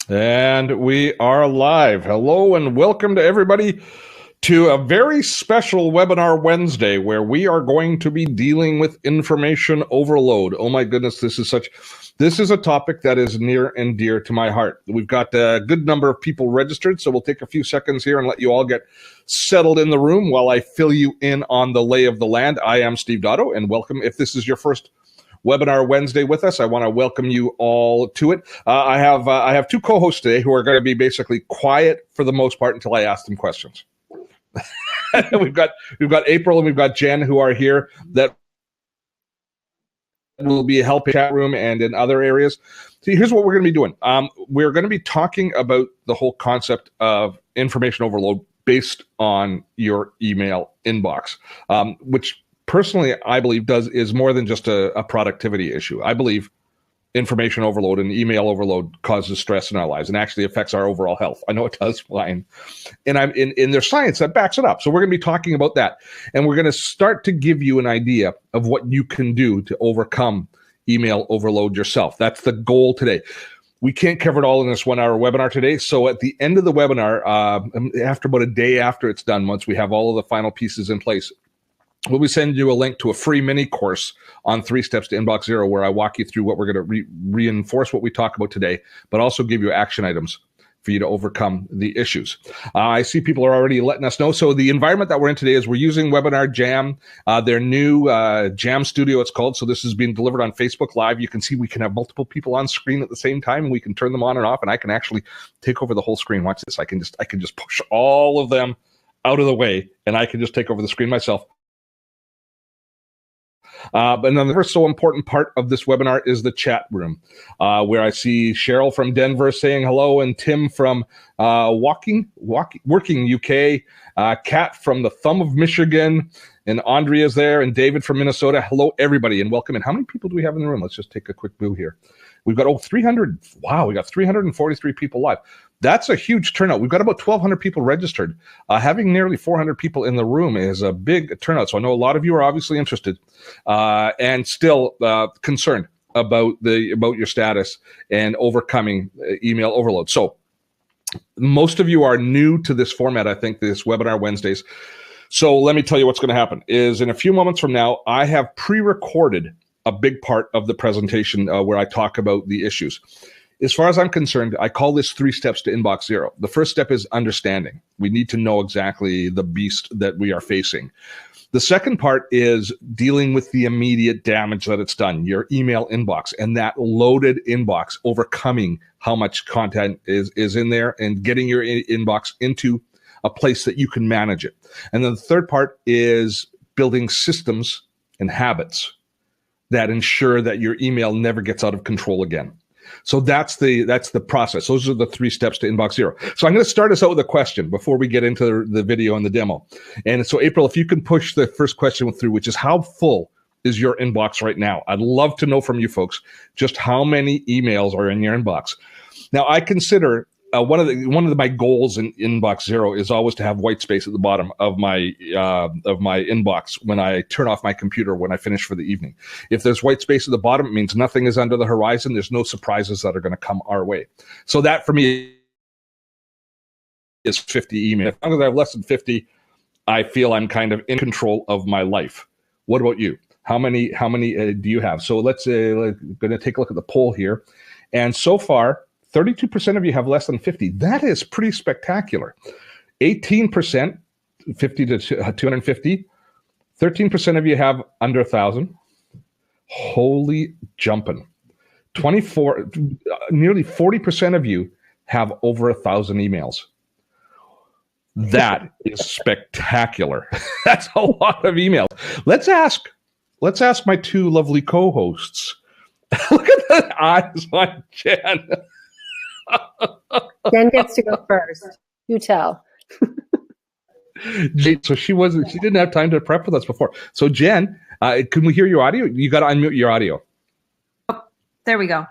And we are live. Hello and welcome to everybody to a very special webinar Wednesday where we are going to be dealing with information overload. Oh my goodness, this is a topic that is near and dear to my heart. We've got a good number of people registered, so we'll take a few seconds here and let you all get settled in the room while I fill you in on the lay of the land. I am Steve Dotto, and welcome. If this is your first Webinar Wednesday with us, I want to welcome you all to it. I have two co-hosts today who are going to be basically quiet for the most part until I ask them questions. we've got April and we've got Jen who are here that will be helping chat room and in other areas. See, here's what we're going to be doing. We're going to be talking about the whole concept of information overload based on your email inbox, which personally, I believe is more than just a productivity issue. I believe information overload and email overload causes stress in our lives and actually affects our overall health. I know it does mine. And I'm in there's science that backs it up. So we're going to be talking about that. And we're going to start to give you an idea of what you can do to overcome email overload yourself. That's the goal today. We can't cover it all in this 1 hour webinar today. So at the end of the webinar, after about a day after it's done, once we have all of the final pieces in place, we'll be sending you a link to a free mini course on 3 steps to inbox zero, where I walk you through what we're going to reinforce what we talk about today, but also give you action items for you to overcome the issues. I see people are already letting us know. So the environment that we're in today is we're using Webinar Jam, their new Jam Studio, it's called. So this is being delivered on Facebook Live. You can see we can have multiple people on screen at the same time, and we can turn them on and off, and I can actually take over the whole screen. Watch this. I can just push all of them out of the way, and I can just take over the screen myself. But then the first so important part of this webinar is the chat room, where I see Cheryl from Denver saying hello, and Tim from Working UK, Kat from the Thumb of Michigan, and Andrea's there, and David from Minnesota. Hello, everybody, and welcome. And how many people do we have in the room? Let's just take a quick boo here. We've got 300. Wow, we got 343 people live. That's a huge turnout. We've got about 1,200 people registered. Having nearly 400 people in the room is a big turnout. So I know a lot of you are obviously interested and still concerned about your status and overcoming email overload. So most of you are new to this format, I think, this Webinar Wednesdays. So let me tell you what's going to happen is in a few moments from now, I have pre-recorded a big part of the presentation where I talk about the issues. As far as I'm concerned, I call this 3 steps to inbox zero. The first step is understanding. We need to know exactly the beast that we are facing. The second part is dealing with the immediate damage that it's done, your email inbox and that loaded inbox, overcoming how much content is in there and getting your inbox into a place that you can manage it. And then the third part is building systems and habits that ensure that your email never gets out of control again. So that's the process. Those are the 3 steps to inbox zero. So I'm going to start us out with a question before we get into the video and the demo. And so April, if you can push the first question through, which is how full is your inbox right now? I'd love to know from you folks just how many emails are in your inbox. Now I consider one of my goals in inbox zero is always to have white space at the bottom of my inbox when I turn off my computer when I finish for the evening. If there's white space at the bottom, it means nothing is under the horizon. There's no surprises that are going to come our way. So that for me is 50 emails. As long as I have less than 50, I feel I'm kind of in control of my life. What about you? How many do you have? So let's going to take a look at the poll here, and so far, 32% of you have less than 50. That is pretty spectacular. 18%, 50 to 250. 13% of you have under 1,000. Holy jumping. 24, nearly 40% of you have over 1,000 emails. That is spectacular. That's a lot of emails. Let's ask my 2 lovely co-hosts. Look at the eyes on Jen. Jen gets to go first. You tell. So she didn't have time to prep with us before. So Jen, can we hear your audio? You got to unmute your audio. Oh, there we go.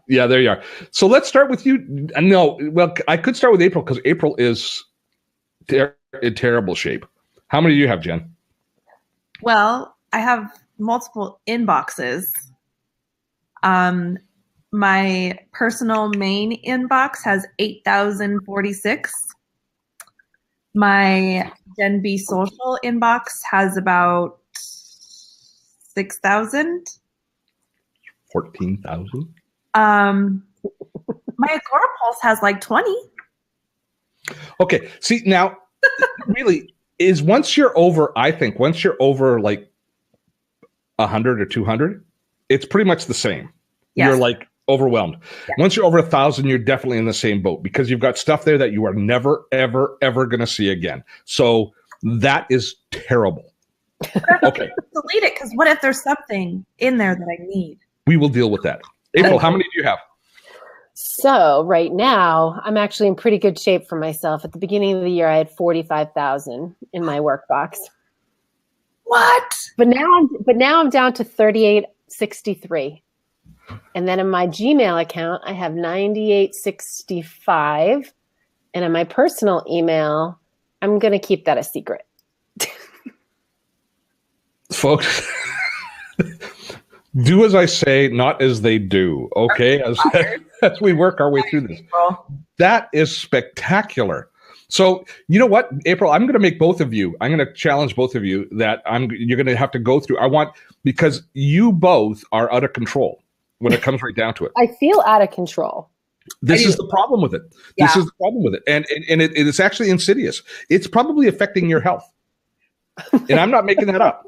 Yeah, there you are. So let's start with you. No, well, I could start with April because April is in terrible shape. How many do you have, Jen? Well, I have multiple inboxes. My personal main inbox has 8,046. My Gen B social inbox has about 6,000. 14,000. My Agora Pulse has like 20. Okay. See, now, really, is once you're over like 100 or 200, it's pretty much the same. Yes. You're like overwhelmed. Yeah. Once you're over 1,000, you're definitely in the same boat because you've got stuff there that you are never, ever, ever going to see again. So that is terrible. Okay. Delete it, because what if there's something in there that I need? We will deal with that. April, how many do you have? So right now, I'm actually in pretty good shape for myself. At the beginning of the year, I had 45,000 in my work box. What? But now I'm down to 3863. And then in my Gmail account, I have 9865. And in my personal email, I'm going to keep that a secret. Folks, do as I say, not as they do. Okay, as we work our way through this. That is spectacular. So you know what, April, I'm going to make both of you. I'm going to challenge both of you that you're going to have to go through. Because you both are out of control when it comes right down to it. I feel out of control. This is the problem with it. Yeah. This is the problem with it, and it's actually insidious. It's probably affecting your health, and I'm not making that up.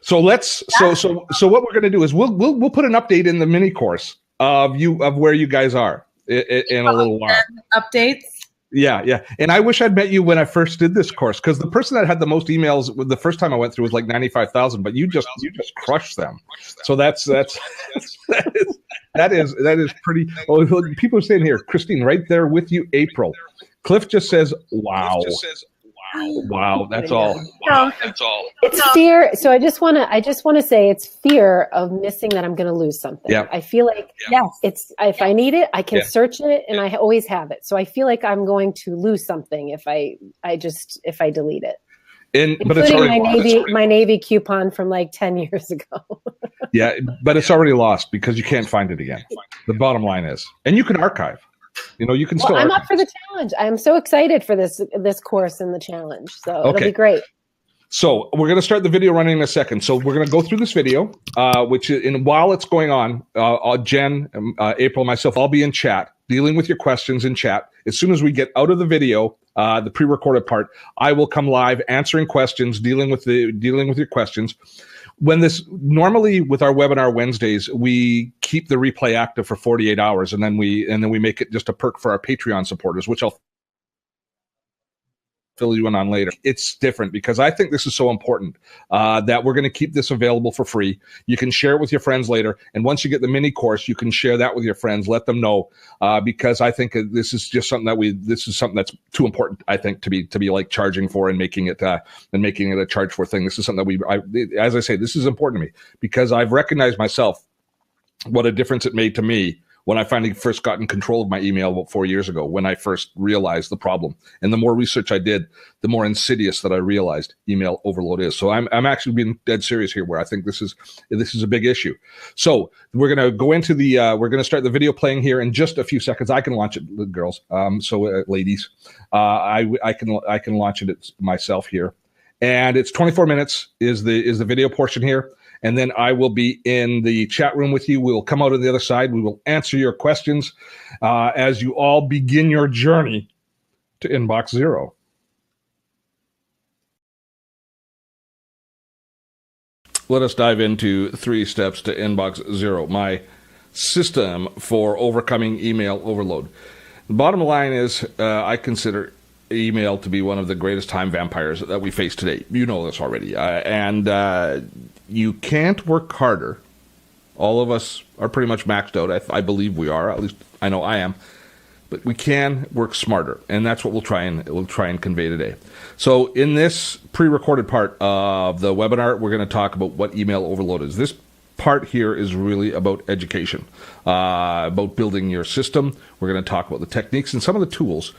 So so what we're going to do is we'll put an update in the mini course of where you guys are in a little while. Updates. Yeah. And I wish I'd met you when I first did this course, because the person that had the most emails the first time I went through was like 95,000, but you just crushed them. So that is pretty. Oh, people are saying here, Christine, right there with you, April. Cliff just says, "Wow." Wow, that's all. Wow, that's all. It's fear. So I just want to say it's fear of missing that I'm going to lose something. Yeah. I feel like it's if I need it, I can search it, and I always have it. So I feel like I'm going to lose something if I delete it. But it's already my Navy coupon from like 10 years ago. Yeah, but it's already lost because you can't find it again. The bottom line is, and you can archive. You can still. I'm up for the challenge. I'm so excited for this course and the challenge. So it'll be great. So we're going to start the video running in a second. So we're going to go through this video, while it's going on, Jen, April, myself, I'll be in chat dealing with your questions in chat. As soon as we get out of the video, the pre-recorded part, I will come live answering questions, dealing with your questions. Normally with our webinar Wednesdays, we keep the replay active for 48 hours, and then we make it just a perk for our Patreon supporters, which I'll fill you in on later. It's different because I think this is so important that we're going to keep this available for free. You can share it with your friends later, and once you get the mini course, you can share that with your friends. Let them know because I think this is just something that's too important. I think to be like charging for and making it a charge for thing. This is something that as I say, this is important to me because I've recognized myself what a difference it made to me when I finally first got in control of my email about 4 years ago, when I first realized the problem. And the more research I did, the more insidious that I realized email overload is. So I'm actually being dead serious here, where I think this is a big issue. So we're going to go into we're going to start the video playing here in just a few seconds. I can launch it, girls. Ladies, I can launch it myself here. And it's 24 minutes is the video portion here. And then I will be in the chat room with you. We'll come out on the other side. We will answer your questions as you all begin your journey to Inbox Zero. Let us dive into 3 steps to Inbox Zero, my system for overcoming email overload. The bottom line is I consider email to be one of the greatest time vampires that we face today. You know this already. You can't work harder. All of us are pretty much maxed out. I believe we are. At least I know I am. But we can work smarter, and that's what we'll try and convey today. So in this pre-recorded part of the webinar, we're going to talk about what email overload is. This part here is really about education, about building your system. We're going to talk about the techniques and some of the tools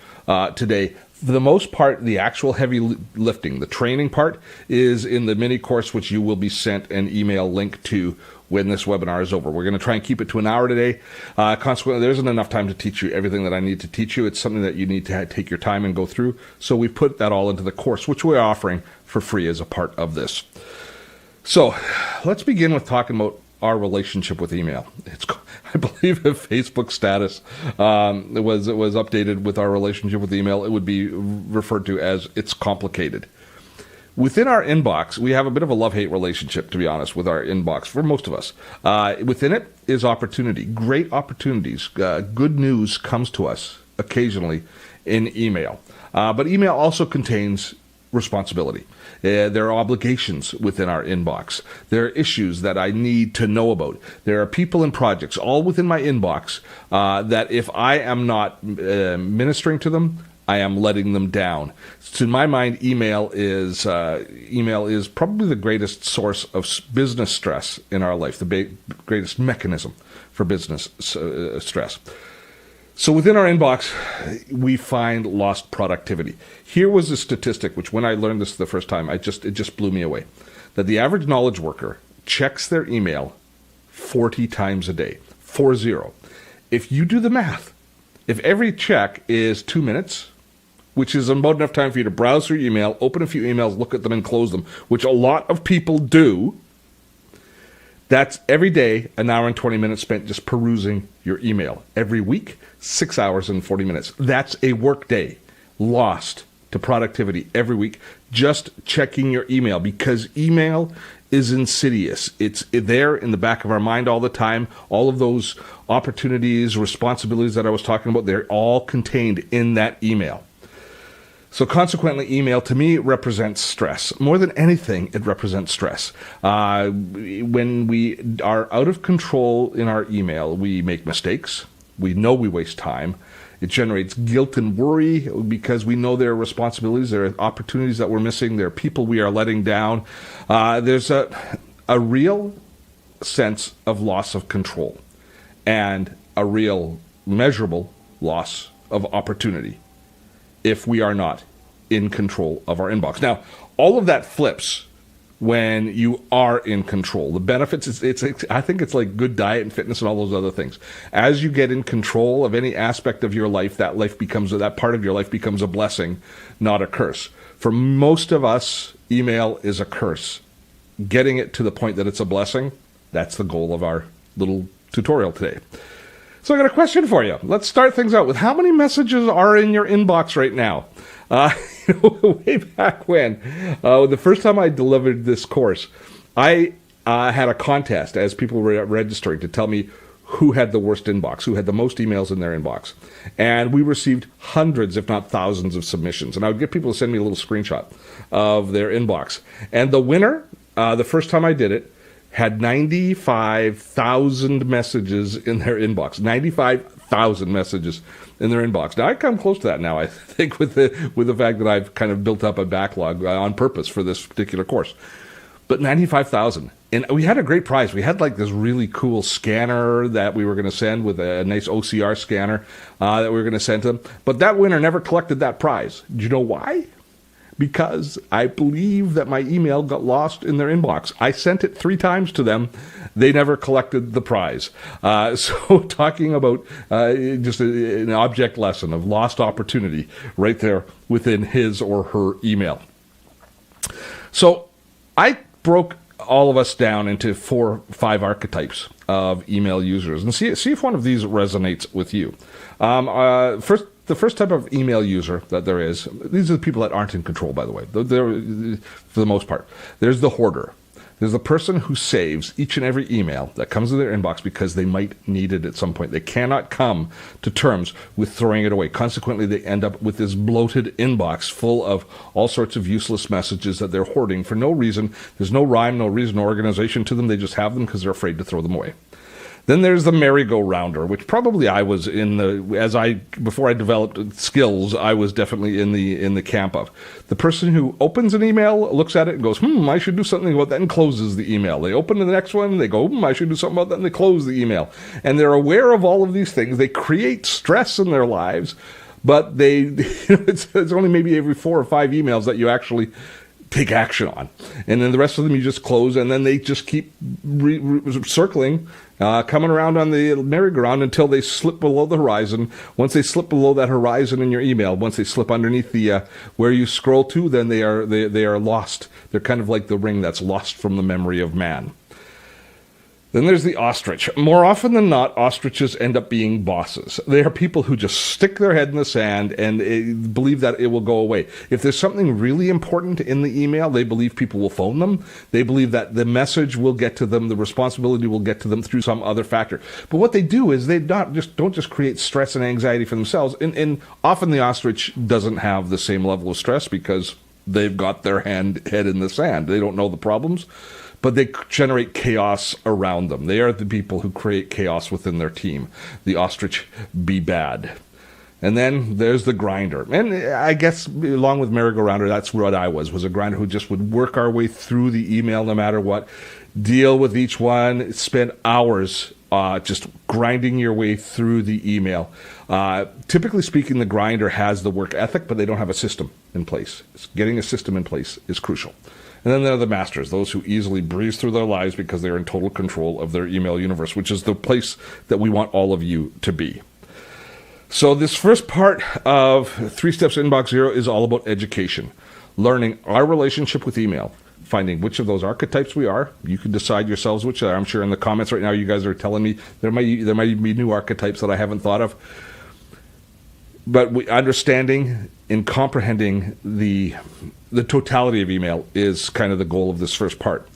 today. For the most part, the actual heavy lifting, the training part, is in the mini course, which you will be sent an email link to when this webinar is over. We're going to try and keep it to an hour today. Consequently, there isn't enough time to teach you everything that I need to teach you. It's something that you need to take your time and go through. So we put that all into the course, which we're offering for free as a part of this. So let's begin with talking about our relationship with email. I believe if Facebook status it was updated with our relationship with email, it would be referred to as it's complicated. Within our inbox, we have a bit of a love-hate relationship, to be honest, with our inbox for most of us. Within it is opportunity, great opportunities. Good news comes to us occasionally in email. But email also contains responsibility. There are obligations within our inbox. There are issues that I need to know about. There are people and projects all within my inbox that if I am not ministering to them, I am letting them down. To my mind, email is probably the greatest source of business stress in our life, the greatest mechanism for business stress. So within our inbox, we find lost productivity. Here was a statistic, which when I learned this the first time, it just blew me away, that the average knowledge worker checks their email 40 times a day, 40. If you do the math, if every check is 2 minutes, which is about enough time for you to browse through your email, open a few emails, look at them, and close them, which a lot of people do, that's every day, an hour and 20 minutes spent just perusing your email. Every week, 6 hours and 40 minutes. That's a work day lost to productivity every week, just checking your email, because email is insidious. It's there in the back of our mind all the time. All of those opportunities, responsibilities that I was talking about, they're all contained in that email. So consequently, email to me represents stress. More than anything, it represents stress. When we are out of control in our email, we make mistakes. We know we waste time. It generates guilt and worry because we know there are responsibilities, there are opportunities that we're missing, there are people we are letting down. There's a real sense of loss of control and a real measurable loss of opportunity if we are not in control of our inbox. Now, all of that flips when you are in control. The benefits, I think it's like good diet and fitness and all those other things. As you get in control of any aspect of your life, that part of your life becomes a blessing, not a curse. For most of us, email is a curse. Getting it to the point that it's a blessing, that's the goal of our little tutorial today. So I got a question for you. Let's start things out with how many messages are in your inbox right now? Way back when, the first time I delivered this course, I had a contest as people were registering to tell me who had the worst inbox, who had the most emails in their inbox. And we received hundreds, if not thousands, of submissions. And I would get people to send me a little screenshot of their inbox. And the winner, the first time I did it, had 95,000 messages in their inbox. 95,000 messages in their inbox. Now, I come close to that now, I think, with the fact that I've kind of built up a backlog on purpose for this particular course. But 95,000. And we had a great prize. We had like this really cool scanner that we were going to send with a nice OCR scanner that we were going to send to them. But that winner never collected that prize. Do you know why? Because I believe that my email got lost in their inbox. I sent it 3 times to them. They never collected the prize. So talking about just an object lesson of lost opportunity right there within his or her email. So I broke all of us down into 4 or 5 archetypes of email users and see if one of these resonates with you. The first type of email user that there is, these are the people that aren't in control, by the way, they're, for the most part. There's the hoarder. There's the person who saves each and every email that comes to their inbox because they might need it at some point. They cannot come to terms with throwing it away. Consequently, they end up with this bloated inbox full of all sorts of useless messages that they're hoarding for no reason. There's no rhyme, no reason, no organization to them. They just have them because they're afraid to throw them away. Then there's the merry-go-rounder, which probably I was before I developed skills, I was definitely in the camp of. The person who opens an email, looks at it and goes, I should do something about that, and closes the email. They open to the next one, they go, I should do something about that, and they close the email. And they're aware of all of these things. They create stress in their lives, but it's only maybe every 4 or 5 emails that you actually take action on. And then the rest of them you just close, and then they just keep circling, coming around on the merry-go-round until they slip below the horizon. Once they slip below that horizon in your email, once they slip underneath the where you scroll to, then they are lost. They're kind of like the ring that's lost from the memory of man. Then there's the ostrich. More often than not, ostriches end up being bosses. They are people who just stick their head in the sand and believe that it will go away. If there's something really important in the email, they believe people will phone them. They believe that the message will get to them, the responsibility will get to them through some other factor. But what they do is they don't just create stress and anxiety for themselves. And often the ostrich doesn't have the same level of stress because they've got their head in the sand. They don't know the problems, but they generate chaos around them. They are the people who create chaos within their team. The ostrich be bad. And then there's the grinder. And I guess along with merry-go-rounder, that's what I was a grinder who just would work our way through the email no matter what, deal with each one, spend hours just grinding your way through the email. Typically speaking, the grinder has the work ethic, but they don't have a system in place. Getting a system in place is crucial. And then there are the masters, those who easily breeze through their lives because they're in total control of their email universe, which is the place that we want all of you to be. So this first part of 3 Steps to Inbox Zero is all about education, learning our relationship with email, finding which of those archetypes we are. You can decide yourselves which are. I'm sure in the comments right now you guys are telling me there might even be new archetypes that I haven't thought of. But understanding and comprehending the totality of email is kind of the goal of this first part.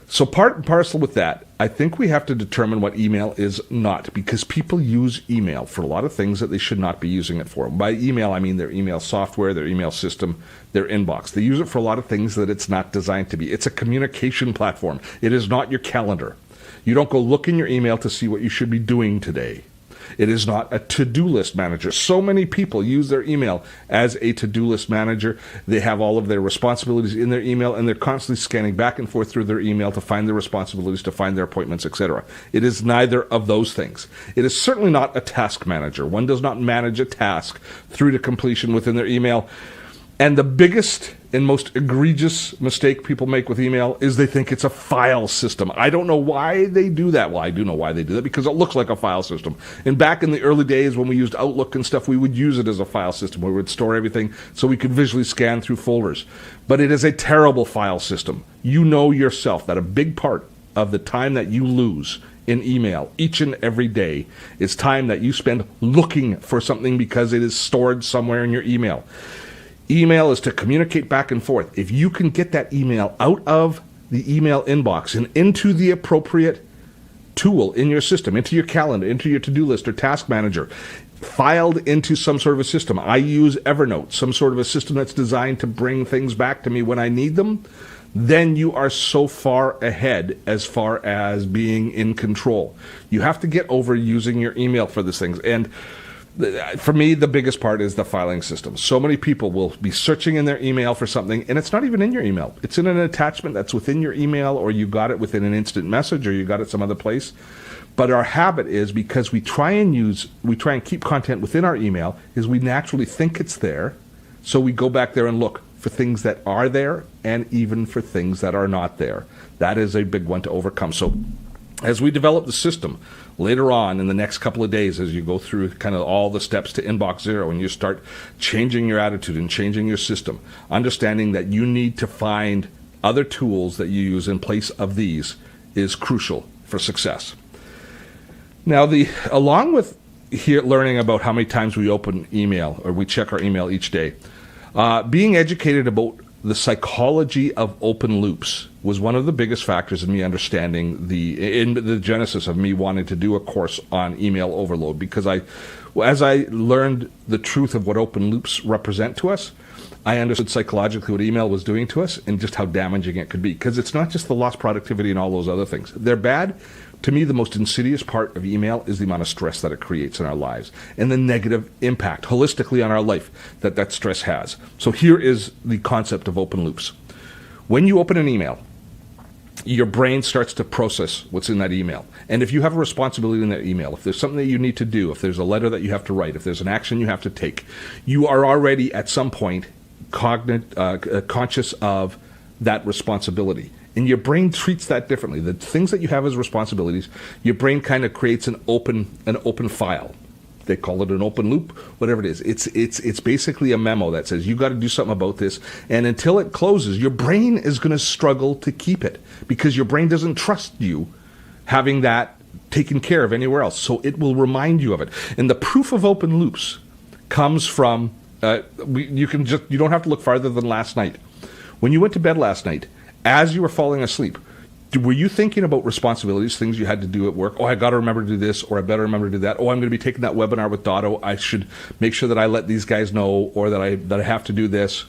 So part and parcel with that, I think we have to determine what email is not, because people use email for a lot of things that they should not be using it for. By email, I mean their email software, their email system, their inbox. They use it for a lot of things that it's not designed to be. It's a communication platform. It is not your calendar. You don't go look in your email to see what you should be doing today. It is not a to-do list manager. So many people use their email as a to-do list manager. They have all of their responsibilities in their email, and they're constantly scanning back and forth through their email to find their responsibilities, to find their appointments, etc. It is neither of those things. It is certainly not a task manager. One does not manage a task through to completion within their email. And the biggest and most egregious mistake people make with email is they think it's a file system. I don't know why they do that. Well, I do know why they do that, because it looks like a file system. And back in the early days when we used Outlook and stuff, we would use it as a file system where we would store everything so we could visually scan through folders. But it is a terrible file system. You know yourself that a big part of the time that you lose in email each and every day is time that you spend looking for something because it is stored somewhere in your email. Email is to communicate back and forth. If you can get that email out of the email inbox and into the appropriate tool in your system, into your calendar, into your to-do list or task manager, filed into some sort of a system. I use Evernote, some sort of a system that's designed to bring things back to me when I need them. Then you are so far ahead as far as being in control. You have to get over using your email for these things. And for me, the biggest part is the filing system. So many people will be searching in their email for something, and it's not even in your email. It's in an attachment that's within your email, or you got it within an instant message, or you got it some other place. But our habit is, because we try and keep content within our email, is we naturally think it's there. So we go back there and look for things that are there, and even for things that are not there. That is a big one to overcome. So as we develop the system later on in the next couple of days, as you go through kind of all the steps to Inbox Zero and you start changing your attitude and changing your system, understanding that you need to find other tools that you use in place of these is crucial for success. Now, along with here learning about how many times we open email or we check our email each day, being educated about the psychology of open loops was one of the biggest factors in me understanding in the genesis of me wanting to do a course on email overload, because as I learned the truth of what open loops represent to us, I understood psychologically what email was doing to us and just how damaging it could be, because it's not just the lost productivity and all those other things. They're bad, To me, the most insidious part of email is the amount of stress that it creates in our lives and the negative impact holistically on our life that that stress has. So here is the concept of open loops. When you open an email, your brain starts to process what's in that email. And if you have a responsibility in that email, if there's something that you need to do, if there's a letter that you have to write, if there's an action you have to take, you are already at some point conscious of that responsibility. And your brain treats that differently. The things that you have as responsibilities, your brain kind of creates an open file. They call it an open loop, whatever it is. It's basically a memo that says you got to do something about this. And until it closes, your brain is going to struggle to keep it because your brain doesn't trust you having that taken care of anywhere else. So it will remind you of it. And the proof of open loops comes from you don't have to look farther than last night. When you went to bed last night, as you were falling asleep, were you thinking about responsibilities, things you had to do at work? Oh, I got to remember to do this, or I better remember to do that. Oh, I'm going to be taking that webinar with Dotto. I should make sure that I let these guys know, or that I have to do this.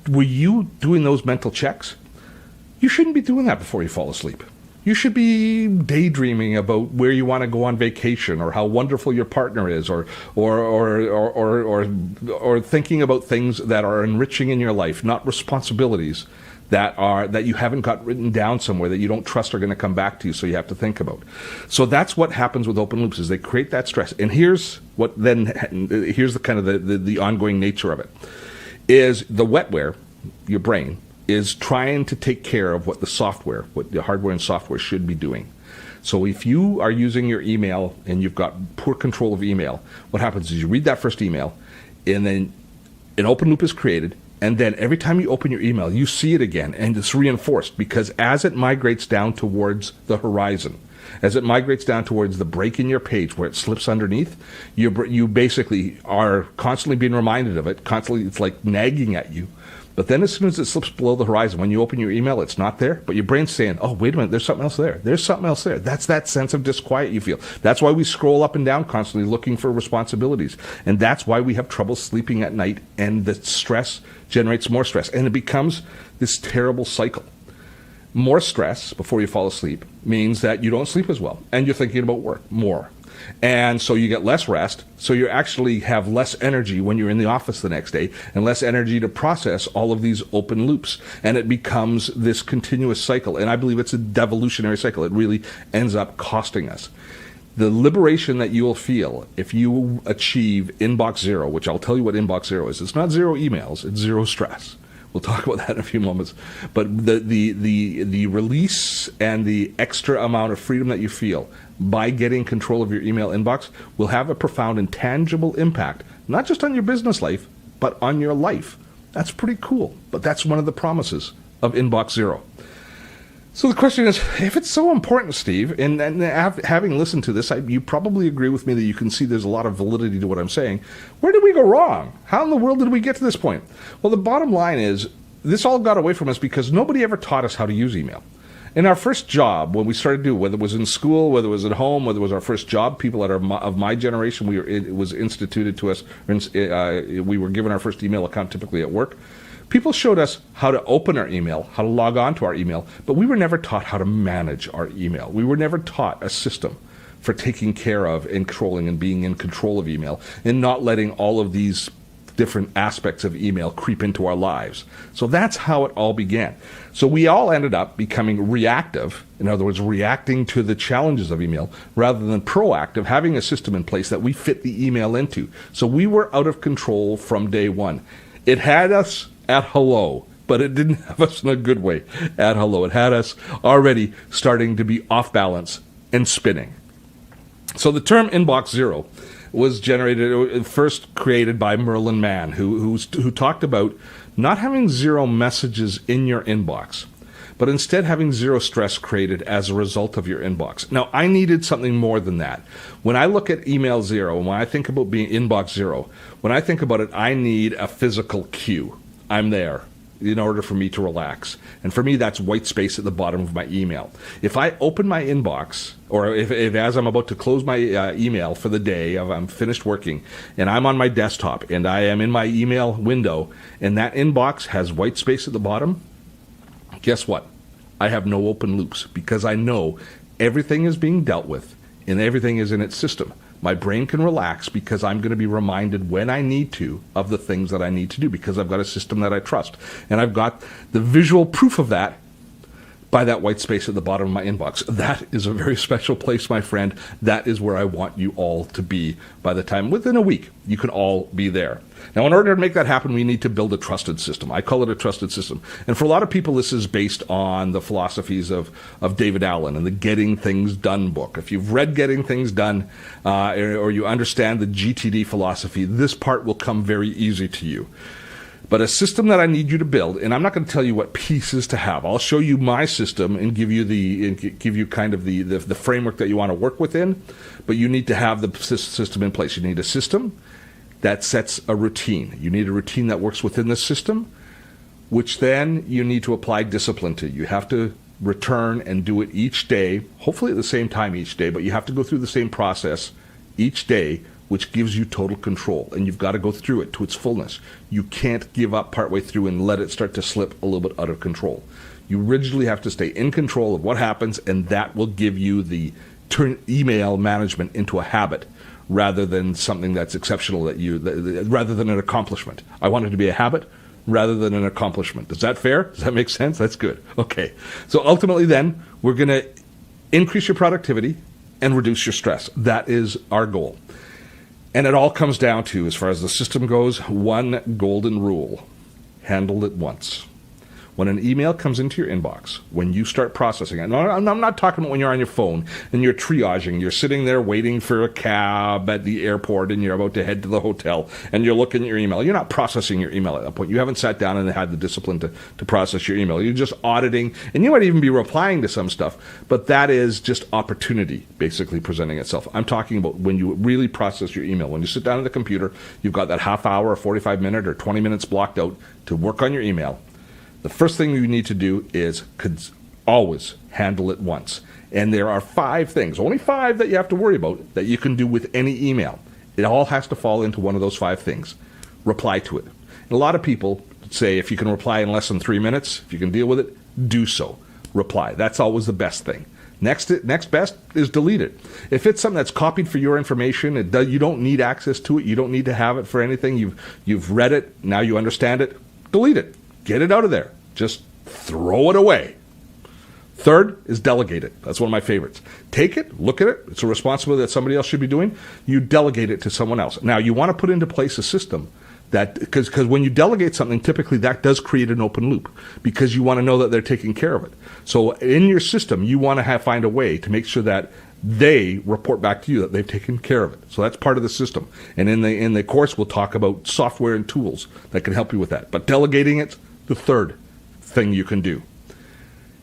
Were you doing those mental checks? You shouldn't be doing that before you fall asleep. You should be daydreaming about where you want to go on vacation, or how wonderful your partner is, or thinking about things that are enriching in your life, not responsibilities that you haven't got written down somewhere that you don't trust are going to come back to you, so you have to think about. So that's what happens with open loops, is they create that stress. And here's the kind of the ongoing nature of it, is the wetware, your brain, is trying to take care of what the hardware and software should be doing. So if you are using your email and you've got poor control of email, what happens is you read that first email, and then an open loop is created. And then every time you open your email, you see it again, and it's reinforced, because as it migrates down towards the horizon, as it migrates down towards the break in your page where it slips underneath, you basically are constantly being reminded of it. Constantly, it's like nagging at you. But then as soon as it slips below the horizon, when you open your email, it's not there. But your brain's saying, oh, wait a minute, there's something else there. There's something else there. That's that sense of disquiet you feel. That's why we scroll up and down constantly looking for responsibilities. And that's why we have trouble sleeping at night, and the stress generates more stress. And it becomes this terrible cycle. More stress before you fall asleep means that you don't sleep as well, and you're thinking about work more. And so you get less rest, so you actually have less energy when you're in the office the next day, and less energy to process all of these open loops. And it becomes this continuous cycle. And I believe it's a devolutionary cycle. It really ends up costing us. The liberation that you will feel if you achieve inbox zero, which I'll tell you what inbox zero is. It's not zero emails, it's zero stress. We'll talk about that in a few moments. But the release and the extra amount of freedom that you feel by getting control of your email inbox will have a profound and tangible impact, not just on your business life, but on your life. That's pretty cool. But that's one of the promises of inbox zero. So the question is, if it's so important, Steve, and having listened to this, you probably agree with me that you can see there's a lot of validity to what I'm saying. Where did we go wrong? How in the world did we get to this point? Well, the bottom line is, this all got away from us because nobody ever taught us how to use email. In our first job, when we started to do, whether it was in school, whether it was at home, whether it was our first job, people of my generation, it was instituted to us, we were given our first email account typically at work. People showed us how to open our email, how to log on to our email, but we were never taught how to manage our email. We were never taught a system for taking care of and controlling and being in control of email, and not letting all of these different aspects of email creep into our lives. So that's how it all began. So we all ended up becoming reactive, in other words, reacting to the challenges of email, rather than proactive, having a system in place that we fit the email into. So we were out of control from day one. It had us at hello, but it didn't have us in a good way at hello. It had us already starting to be off balance and spinning. So the term inbox zero was first created by Merlin Mann, who talked about not having zero messages in your inbox, but instead having zero stress created as a result of your inbox. Now, I needed something more than that. When I look at email zero, and when I think about being inbox zero, when I think about it, I need a physical cue. I'm there in order for me to relax. And for me, that's white space at the bottom of my email. If I open my inbox, or if as I'm about to close my email for the day, I'm finished working, and I'm on my desktop, and I am in my email window, and that inbox has white space at the bottom, guess what? I have no open loops, because I know everything is being dealt with and everything is in its system, my brain can relax because I'm going to be reminded when I need to of the things that I need to do because I've got a system that I trust. And I've got the visual proof of that by that white space at the bottom of my inbox. That is a very special place, my friend. That is where I want you all to be by the time, within a week, you can all be there. Now, in order to make that happen, we need to build a trusted system. I call it a trusted system. And for a lot of people, this is based on the philosophies of David Allen and the Getting Things Done book. If you've read Getting Things Done or you understand the GTD philosophy, this part will come very easy to you. But a system that I need you to build, and I'm not going to tell you what pieces to have. I'll show you my system and give you kind of the framework that you want to work within. But you need to have the system in place. You need a system that sets a routine. You need a routine that works within the system, which then you need to apply discipline to. You have to return and do it each day, hopefully at the same time each day, but you have to go through the same process each day, which gives you total control, and you've got to go through it to its fullness. You can't give up partway through and let it start to slip a little bit out of control. You originally have to stay in control of what happens, and that will give you turn email management into a habit rather than something that's exceptional rather than an accomplishment. I want it to be a habit rather than an accomplishment. Is that fair? Does that make sense? That's good. Okay. So ultimately then, we're going to increase your productivity and reduce your stress. That is our goal. And it all comes down to, as far as the system goes, one golden rule: handle it once. When an email comes into your inbox, when you start processing it, I'm not talking about when you're on your phone and you're triaging, you're sitting there waiting for a cab at the airport and you're about to head to the hotel and you're looking at your email. You're not processing your email at that point. You haven't sat down and had the discipline to process your email. You're just auditing, and you might even be replying to some stuff, but that is just opportunity basically presenting itself. I'm talking about when you really process your email. When you sit down at the computer, you've got that half hour or 45 minute or 20 minutes blocked out to work on your email. The first thing you need to do is always handle it once. And there are 5 things, only 5 that you have to worry about, that you can do with any email. It all has to fall into one of those 5 things. Reply to it. And a lot of people say if you can reply in less than 3 minutes, if you can deal with it, do so. Reply. That's always the best thing. Next best is delete it. If it's something that's copied for your information, you don't need access to it, you don't need to have it for anything, you've read it, now you understand it, delete it. Get it out of there. Just throw it away. Third is delegate it. That's one of my favorites. Take it, look at it. It's a responsibility that somebody else should be doing. You delegate it to someone else. Now, you want to put into place a system that, because when you delegate something, typically that does create an open loop because you want to know that they're taking care of it. So in your system, you want to find a way to make sure that they report back to you that they've taken care of it. So that's part of the system. And in the course, we'll talk about software and tools that can help you with that. But delegating it, the third thing you can do.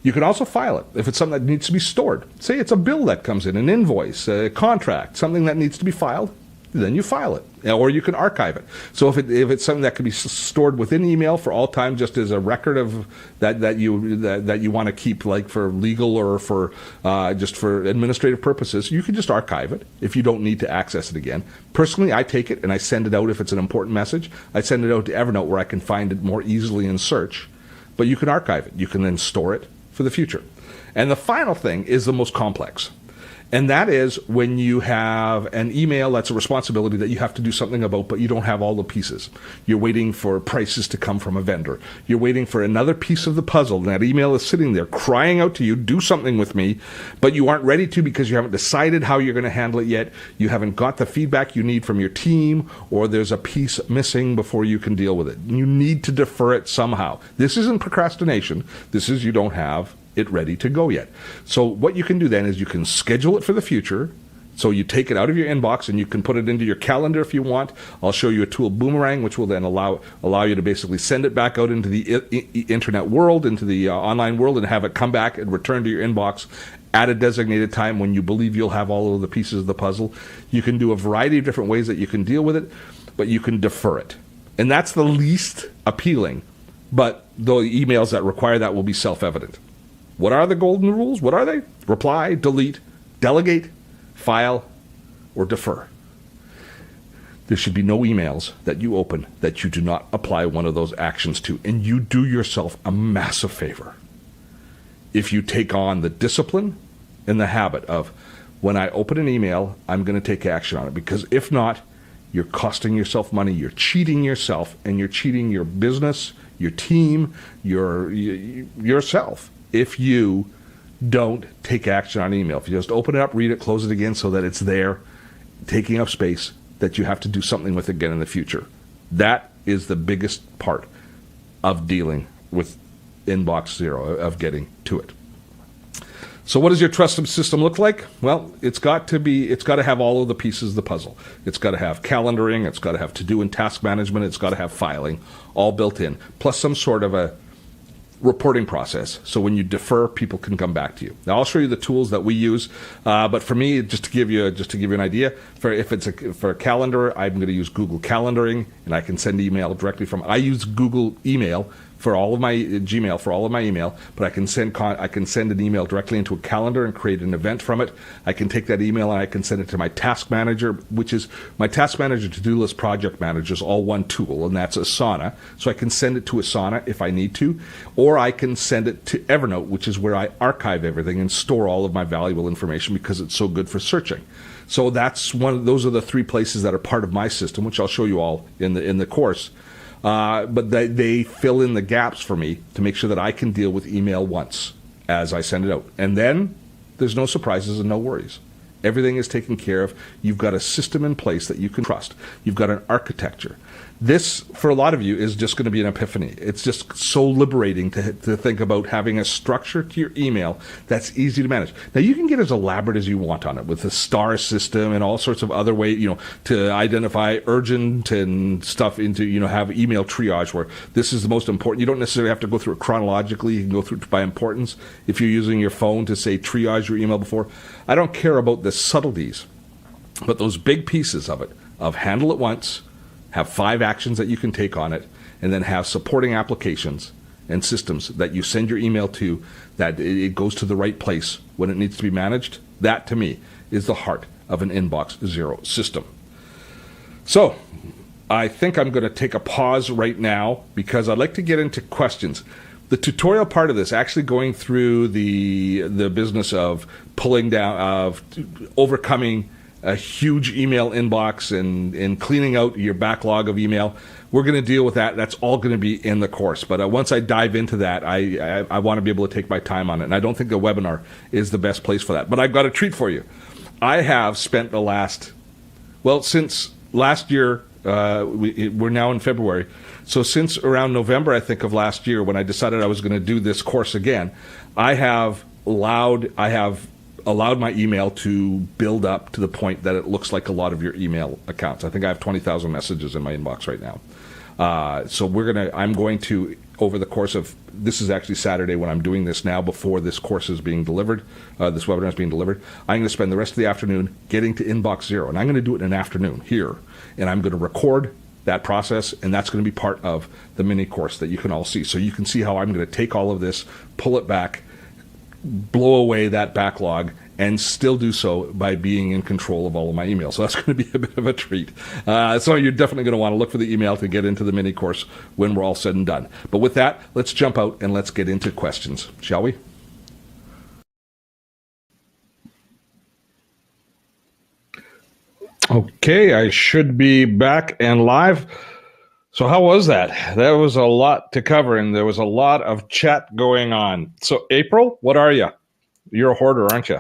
You can also file it if it's something that needs to be stored. Say it's a bill that comes in, an invoice, a contract, something that needs to be filed, then you file it. Or you can archive it. So if it's something that can be stored within email for all time, just as a record of that you want to keep, like for legal or for just for administrative purposes, you can just archive it if you don't need to access it again. Personally, I take it and I send it out if it's an important message. I send it out to Evernote where I can find it more easily in search. But you can archive it. You can then store it for the future. And the final thing is the most complex. And that is when you have an email that's a responsibility that you have to do something about, but you don't have all the pieces. You're waiting for prices to come from a vendor. You're waiting for another piece of the puzzle. And that email is sitting there crying out to you, do something with me, but you aren't ready to because you haven't decided how you're going to handle it yet. You haven't got the feedback you need from your team, or there's a piece missing before you can deal with it. You need to defer it somehow. This isn't procrastination. This is you don't have it ready to go yet. So what you can do then is you can schedule it for the future. So you take it out of your inbox and you can put it into your calendar if you want. I'll show you a tool, Boomerang, which will then allow you to basically send it back out into the internet world, into the online world, and have it come back and return to your inbox at a designated time when you believe you'll have all of the pieces of the puzzle. You can do a variety of different ways that you can deal with it, but you can defer it. And that's the least appealing, but the emails that require that will be self-evident. What are the golden rules? What are they? Reply, delete, delegate, file, or defer. There should be no emails that you open that you do not apply one of those actions to. And you do yourself a massive favor if you take on the discipline in the habit of, when I open an email, I'm going to take action on it, because if not, you're costing yourself money, you're cheating yourself, and you're cheating your business, your team, yourself, if you don't take action on email. If you just open it up, read it, close it again so that it's there, taking up space that you have to do something with again in the future. That is the biggest part of dealing with inbox zero, of getting to it. So what does your trusted system look like? Well, it's got to have all of the pieces of the puzzle. It's got to have calendaring, it's got to have to-do and task management, it's got to have filing, all built in, plus some sort of a reporting process. So when you defer, people can come back to you. Now I'll show you the tools that we use, but for me, just to give you an idea, for a calendar, I'm going to use Google Calendaring, and I can send email directly from. I use Google Email for all of my Gmail, for all of my email, but I can send an email directly into a calendar and create an event from it. I can take that email and I can send it to my task manager, which is my task manager, to-do list, project manager is all one tool, and that's Asana. So I can send it to Asana if I need to, or I can send it to Evernote, which is where I archive everything and store all of my valuable information because it's so good for searching. So those are the three places that are part of my system, which I'll show you all in the course. But they fill in the gaps for me to make sure that I can deal with email once as I send it out. And then there's no surprises and no worries. Everything is taken care of. You've got a system in place that you can trust. You've got an architecture. This, for a lot of you, is just going to be an epiphany. It's just so liberating to think about having a structure to your email that's easy to manage. Now, you can get as elaborate as you want on it with the star system and all sorts of other ways, to identify urgent and stuff into, have email triage where this is the most important. You don't necessarily have to go through it chronologically. You can go through it by importance. If you're using your phone to, say, triage your email before, I don't care about the subtleties, but those big pieces of it, of handle it once, have 5 actions that you can take on it, and then have supporting applications and systems that you send your email to, that it goes to the right place when it needs to be managed. That, to me, is the heart of an inbox zero system. So I think I'm going to take a pause right now because I'd like to get into questions. The tutorial part of this, actually going through the business of pulling down, of overcoming a huge email inbox and cleaning out your backlog of email, we're going to deal with that. That's all going to be in the course. But once I dive into that, I want to be able to take my time on it. And I don't think the webinar is the best place for that. But I've got a treat for you. I have spent since last year, we're now in February. So since around November, I think, of last year, when I decided I was going to do this course again, I have allowed my email to build up to the point that it looks like a lot of your email accounts. I think I have 20,000 messages in my inbox right now. So I'm going to, over the course of, this is actually Saturday when I'm doing this now, before this course is being delivered, this webinar is being delivered, I'm going to spend the rest of the afternoon getting to inbox zero. And I'm going to do it in an afternoon here. And I'm going to record that process, and that's going to be part of the mini course that you can all see. So you can see how I'm going to take all of this, pull it back, blow away that backlog, and still do so by being in control of all of my emails. So that's going to be a bit of a treat. So you're definitely going to want to look for the email to get into the mini course when we're all said and done. But with that, let's jump out and let's get into questions, shall we? Okay, I should be back and live. So how was that? That was a lot to cover, and there was a lot of chat going on. So April, what are you? You're a hoarder, aren't you?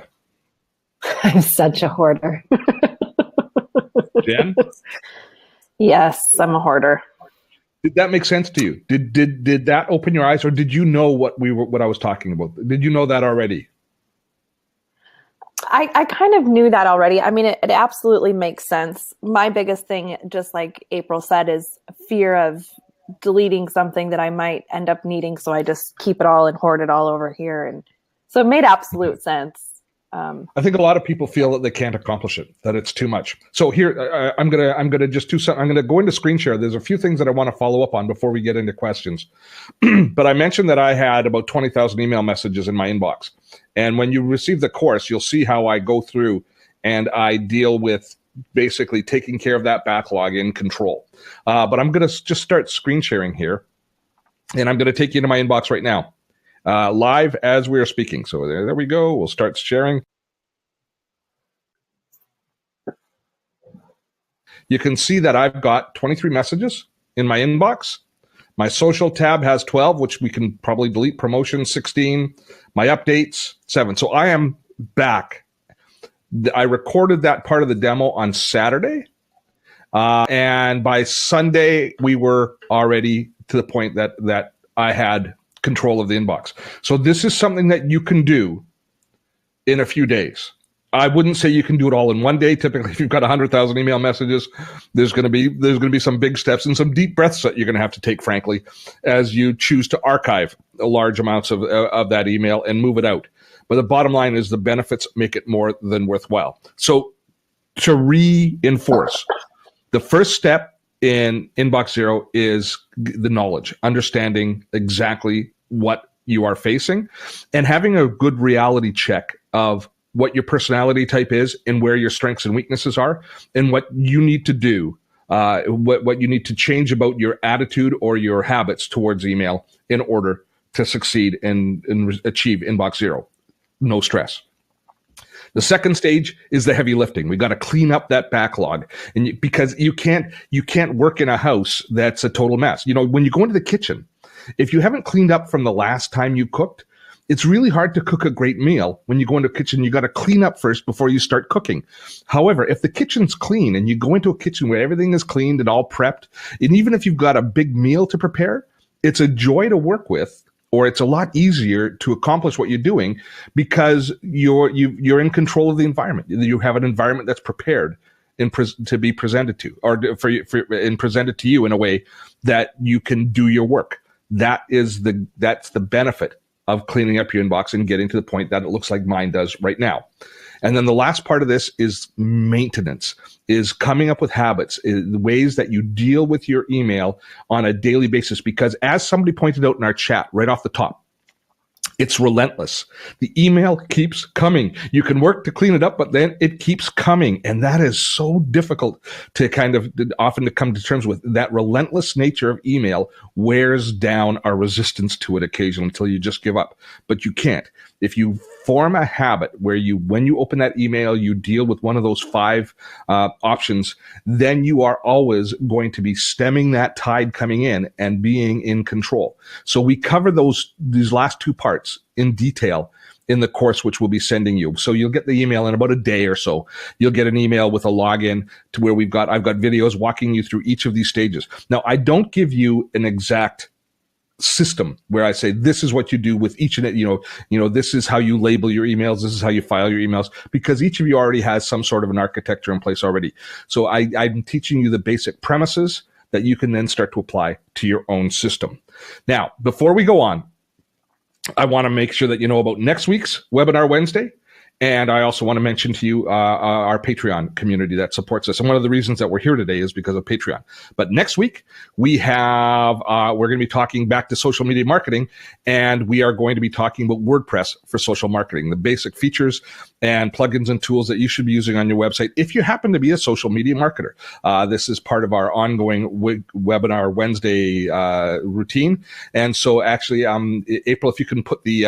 I'm such a hoarder. Jen? Yes, I'm a hoarder. Did that make sense to you? Did that open your eyes, or did you know what I was talking about? Did you know that already? I kind of knew that already. I mean, it absolutely makes sense. My biggest thing, just like April said, is fear of deleting something that I might end up needing. So I just keep it all and hoard it all over here. And so it made absolute sense. I think a lot of people feel that they can't accomplish it, that it's too much. So here, I'm gonna just do something. I'm gonna go into screen share. There's a few things that I want to follow up on before we get into questions. But I mentioned that I had about 20,000 email messages in my inbox. And when you receive the course, you'll see how I go through and I deal with basically taking care of that backlog in control. But I'm gonna just start screen sharing here, and I'm gonna take you to my inbox right now. Live as we are speaking. So there we go. We'll start sharing. you can see that I've got 23 messages in my inbox. My social tab has 12, which we can probably delete. Promotion 16. My updates 7. So I am back. I recorded that part of the demo on Saturday. And by Sunday, we were already to the point that I had control of the inbox. So this is something that you can do in a few days. I wouldn't say you can do it all in one day. Typically, if you've got 100,000 email messages, there's going to be some big steps and some deep breaths that you're going to have to take, frankly, as you choose to archive large amounts of that email and move it out. But the bottom line is the benefits make it more than worthwhile. So to reinforce, the first step in Inbox Zero is the knowledge, understanding exactly what you are facing and having a good reality check of what your personality type is and where your strengths and weaknesses are and what you need to do, what you need to change about your attitude or your habits towards email in order to succeed and achieve Inbox Zero. No stress. The second stage is the heavy lifting. We got to clean up that backlog, and because you can't work in a house that's a total mess. You know, when you go into the kitchen, if you haven't cleaned up from the last time you cooked, it's really hard to cook a great meal. When you go into a kitchen, you got to clean up first before you start cooking. However, if the kitchen's clean and you go into a kitchen where everything is cleaned and all prepped, and even if you've got a big meal to prepare, it's a joy to work with, or it's a lot easier to accomplish what you're doing because you're in control of the environment. You have an environment that's prepared to be presented to, or and presented to you in a way that you can do your work. That's the benefit of cleaning up your inbox and getting to the point that it looks like mine does right now. And then the last part of this is maintenance, is coming up with habits, the ways that you deal with your email on a daily basis. Because as somebody pointed out in our chat right off the top, it's relentless. The email keeps coming. You can work to clean it up, but then it keeps coming. And that is so difficult to often to come to terms with. That relentless nature of email wears down our resistance to it occasionally until you just give up. But you can't. If you form a habit where when you open that email, you deal with one of those 5 options, then you are always going to be stemming that tide coming in and being in control. So we cover these last 2 parts in detail in the course, which we'll be sending you. So you'll get the email in about a day or so. You'll get an email with a login to where I've got videos walking you through each of these stages. Now, I don't give you an exact system where I say this is what you do with each and this is how you label your emails, this is how you file your emails, because each of you already has some sort of an architecture in place already. So I'm teaching you the basic premises that you can then start to apply to your own system. Now, before we go on, I want to make sure that you know about next week's Webinar Wednesday. And I also want to mention to you our Patreon community that supports us. And one of the reasons that we're here today is because of Patreon. But next week, we're going to be talking back to social media marketing, and we are going to be talking about WordPress for social marketing, the basic features and plugins and tools that you should be using on your website if you happen to be a social media marketer. This is part of our ongoing Webinar Wednesday routine. And so actually, April, if you can put the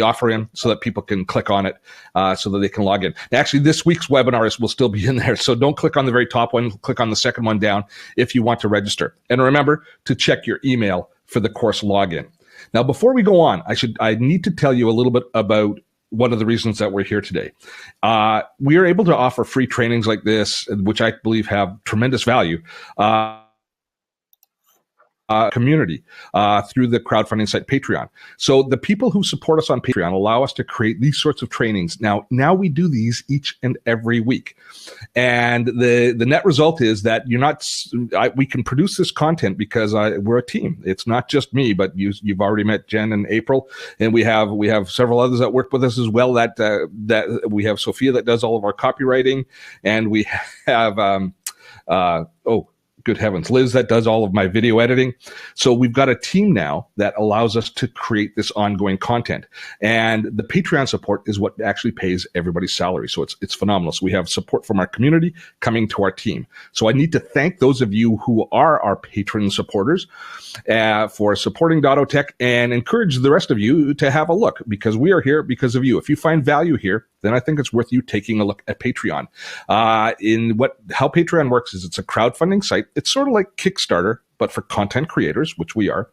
offer in so that people can click on it so that they can log in. Actually, this week's webinars will still be in there, so don't click on the very top one. Click on the second one down if you want to register. And remember to check your email for the course login. Now, before we go on, I need to tell you a little bit about one of the reasons that we're here today. We are able to offer free trainings like this, which I believe have tremendous value, community through the crowdfunding site Patreon. So the people who support us on Patreon allow us to create these sorts of trainings. Now we do these each and every week. And the net result is that we can produce this content because we're a team. It's not just me, but you've already met Jen and April, and we have several others that work with us as well. That we have Sophia that does all of our copywriting, and we have good heavens, Liz that does all of my video editing. So we've got a team now that allows us to create this ongoing content. And the Patreon support is what actually pays everybody's salary. So it's phenomenal. So we have support from our community coming to our team. So I need to thank those of you who are our patron supporters for supporting Dotto Tech, and encourage the rest of you to have a look, because we are here because of you. If you find value here, then I think it's worth you taking a look at Patreon. How Patreon works is it's a crowdfunding site. It's sort of like Kickstarter, but for content creators, which we are.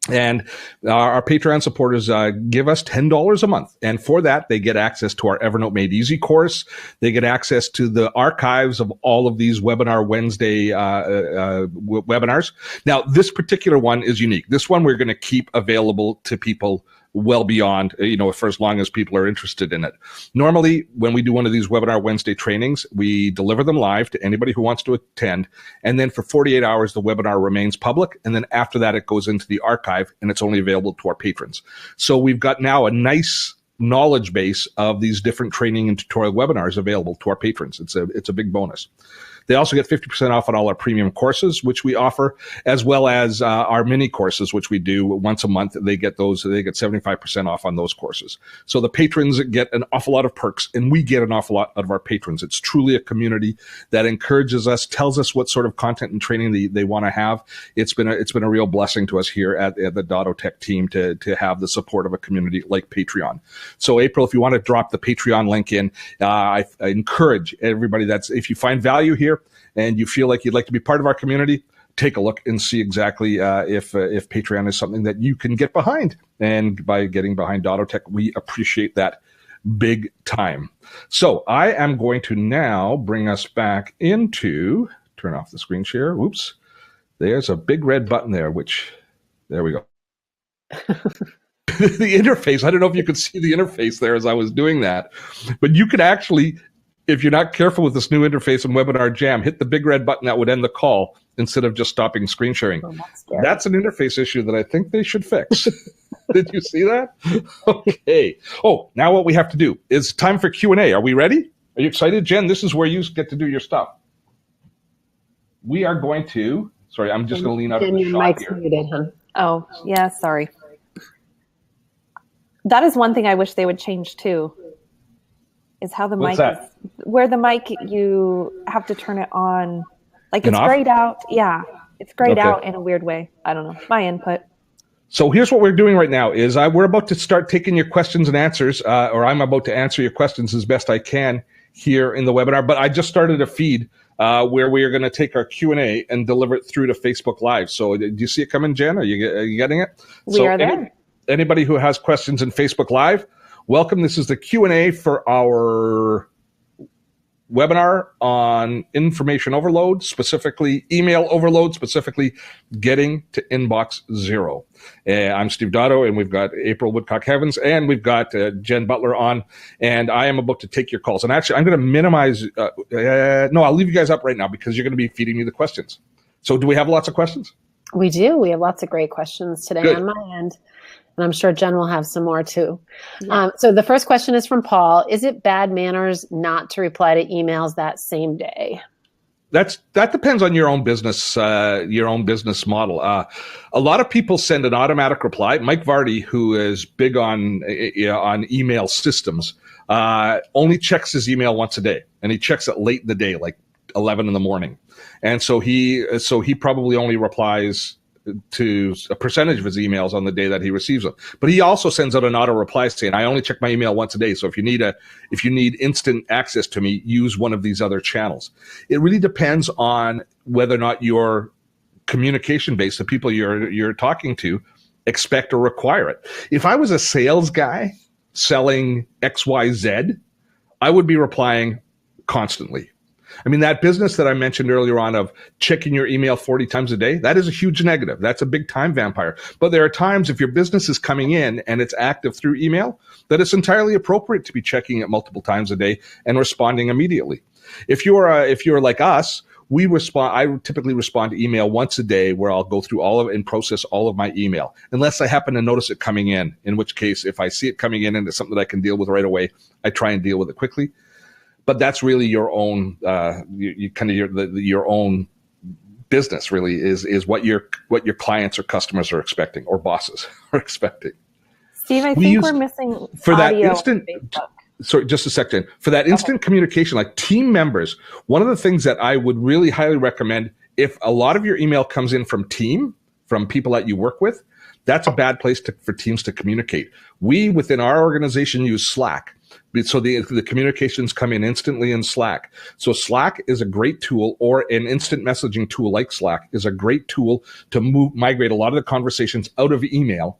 And our Patreon supporters give us $10 a month. And for that, they get access to our Evernote Made Easy course. They get access to the archives of all of these Webinar Wednesday webinars. Now, this particular one is unique. This one we're going to keep available to people well beyond, for as long as people are interested in it. Normally, when we do one of these Webinar Wednesday trainings, we deliver them live to anybody who wants to attend. And then for 48 hours, the webinar remains public. And then after that, it goes into the archive and it's only available to our patrons. So we've got now a nice knowledge base of these different training and tutorial webinars available to our patrons. It's a big bonus. They also get 50% off on all our premium courses, which we offer, as well as our mini courses, which we do once a month. They get 75% off on those courses. So the patrons get an awful lot of perks, and we get an awful lot out of our patrons. It's truly a community that encourages us, tells us what sort of content and training they want to have. It's been a real blessing to us here at the Dotto Tech team to have the support of a community like Patreon. So April, if you want to drop the Patreon link in, I encourage everybody if you find value here, and you feel like you'd like to be part of our community, take a look and see exactly if Patreon is something that you can get behind. And by getting behind Dotto Tech, we appreciate that big time. So I am going to now bring us back into, turn off the screen share. Whoops. There's a big red button there, there we go. The interface, I don't know if you could see the interface there as I was doing that, but you could actually, if you're not careful with this new interface in Webinar Jam, hit the big red button that would end the call instead of just stopping screen sharing. Oh, that's an interface issue that I think they should fix. Did you see that? Okay. Oh, now what we have to do is time for Q&A. Are we ready? Are you excited, Jen? This is where you get to do your stuff. We are going to, sorry, I'm just going to lean out of the shot here. Muted, huh? Oh, yeah, sorry. That is one thing I wish they would change too. Is how the mic is, where the mic, you have to turn it on. Like it's grayed out. Yeah, it's grayed out in a weird way. I don't know. My input. So here's what we're doing right now is we're about to start taking your questions and answers, or I'm about to answer your questions as best I can here in the webinar. But I just started a feed where we are going to take our Q&A and deliver it through to Facebook Live. So do you see it coming, Jen? Are you getting it? We are there. Anybody who has questions in Facebook Live, welcome. This is the Q&A for our webinar on information overload, specifically email overload, specifically getting to inbox zero. I'm Steve Dotto, and we've got April Woodcock-Heavens, and we've got Jen Butler on, and I am about to take your calls. And actually, I'm going to minimize. No, I'll leave you guys up right now because you're going to be feeding me the questions. So do we have lots of questions? We do. We have lots of great questions today on my end. And I'm sure Jen will have some more too. Yeah. So the first question is from Paul. Is it bad manners not to reply to emails that same day? That depends on your own business model. A lot of people send an automatic reply. Mike Vardy, who is big on email systems, only checks his email once a day, and he checks it late in the day, like 11 in the morning. And so he probably only replies to a percentage of his emails on the day that he receives them. But he also sends out an auto reply saying, I only check my email once a day. So if you need instant access to me, use one of these other channels. It really depends on whether or not your communication base, the people you're talking to, expect or require it. If I was a sales guy selling XYZ, I would be replying constantly. I mean, that business that I mentioned earlier on of checking your email 40 times a day, that is a huge negative. That's a big time vampire. But there are times if your business is coming in and it's active through email, that it's entirely appropriate to be checking it multiple times a day and responding immediately. If you're like us, I typically respond to email once a day where I'll go through all of it and process all of my email, unless I happen to notice it coming in which case, if I see it coming in and it's something that I can deal with right away, I try and deal with it quickly. But that's really your own, your own business. Really is what your clients or customers are expecting, or bosses are expecting. Steve, I think we're missing for that audio instant. Sorry, just a second. For that instant communication, like team members, one of the things that I would really highly recommend, if a lot of your email comes in from people that you work with, that's a bad place for teams to communicate. We within our organization use Slack. So the communications come in instantly in Slack. So Slack is a great tool, or an instant messaging tool like Slack is a great tool to migrate a lot of the conversations out of email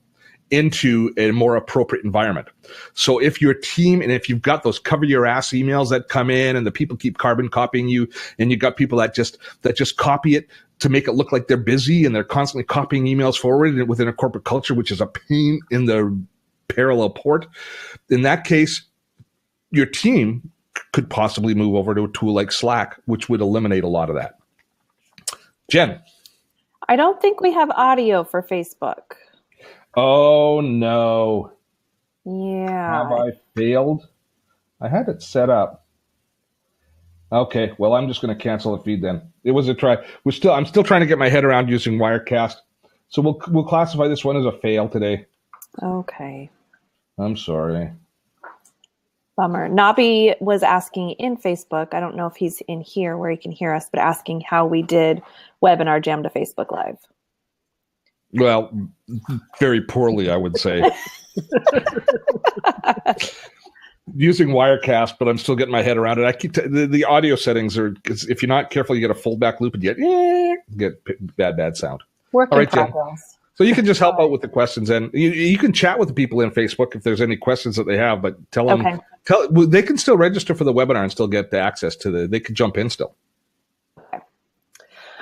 into a more appropriate environment. So if your team, and if you've got those cover your ass emails that come in and the people keep carbon copying you, and you've got people that just copy it to make it look like they're busy, and they're constantly copying emails forward within a corporate culture, which is a pain in the parallel port. In that case, your team could possibly move over to a tool like Slack, which would eliminate a lot of that. Jen. I don't think we have audio for Facebook. Oh, no. Yeah. Have I failed? I had it set up. Okay, well, I'm just going to cancel the feed then. It was a try. I'm still trying to get my head around using Wirecast. So we'll classify this one as a fail today. Okay. I'm sorry. Bummer. Nabi was asking in Facebook, I don't know if he's in here where he can hear us, but asking how we did Webinar Jam to Facebook Live. Well, very poorly, I would say. Using Wirecast, but I'm still getting my head around it. I keep the audio settings are, if you're not careful, you get a fullback loop and you get bad sound. Work All in right, Jen. progress. So you can just help out with the questions, and you can chat with the people in Facebook if there's any questions that they have. But tell them, they can still register for the webinar and still get the access to they can jump in still.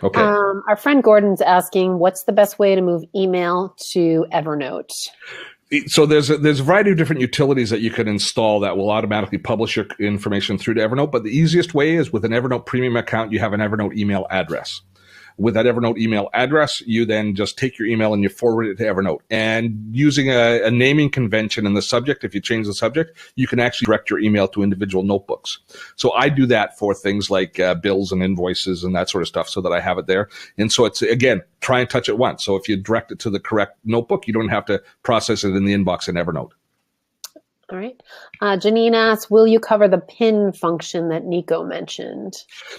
Okay. Our friend Gordon's asking, what's the best way to move email to Evernote? So there's a variety of different utilities that you can install that will automatically publish your information through to Evernote. But the easiest way is with an Evernote Premium account, you have an Evernote email address. With that Evernote email address, you then just take your email and you forward it to Evernote. And using a naming convention in the subject, if you change the subject, you can actually direct your email to individual notebooks. So I do that for things like bills and invoices and that sort of stuff so that I have it there. And so it's, again, try and touch it once. So if you direct it to the correct notebook, you don't have to process it in the inbox in Evernote. All right. Janine asks, will you cover the pin function that Nico mentioned?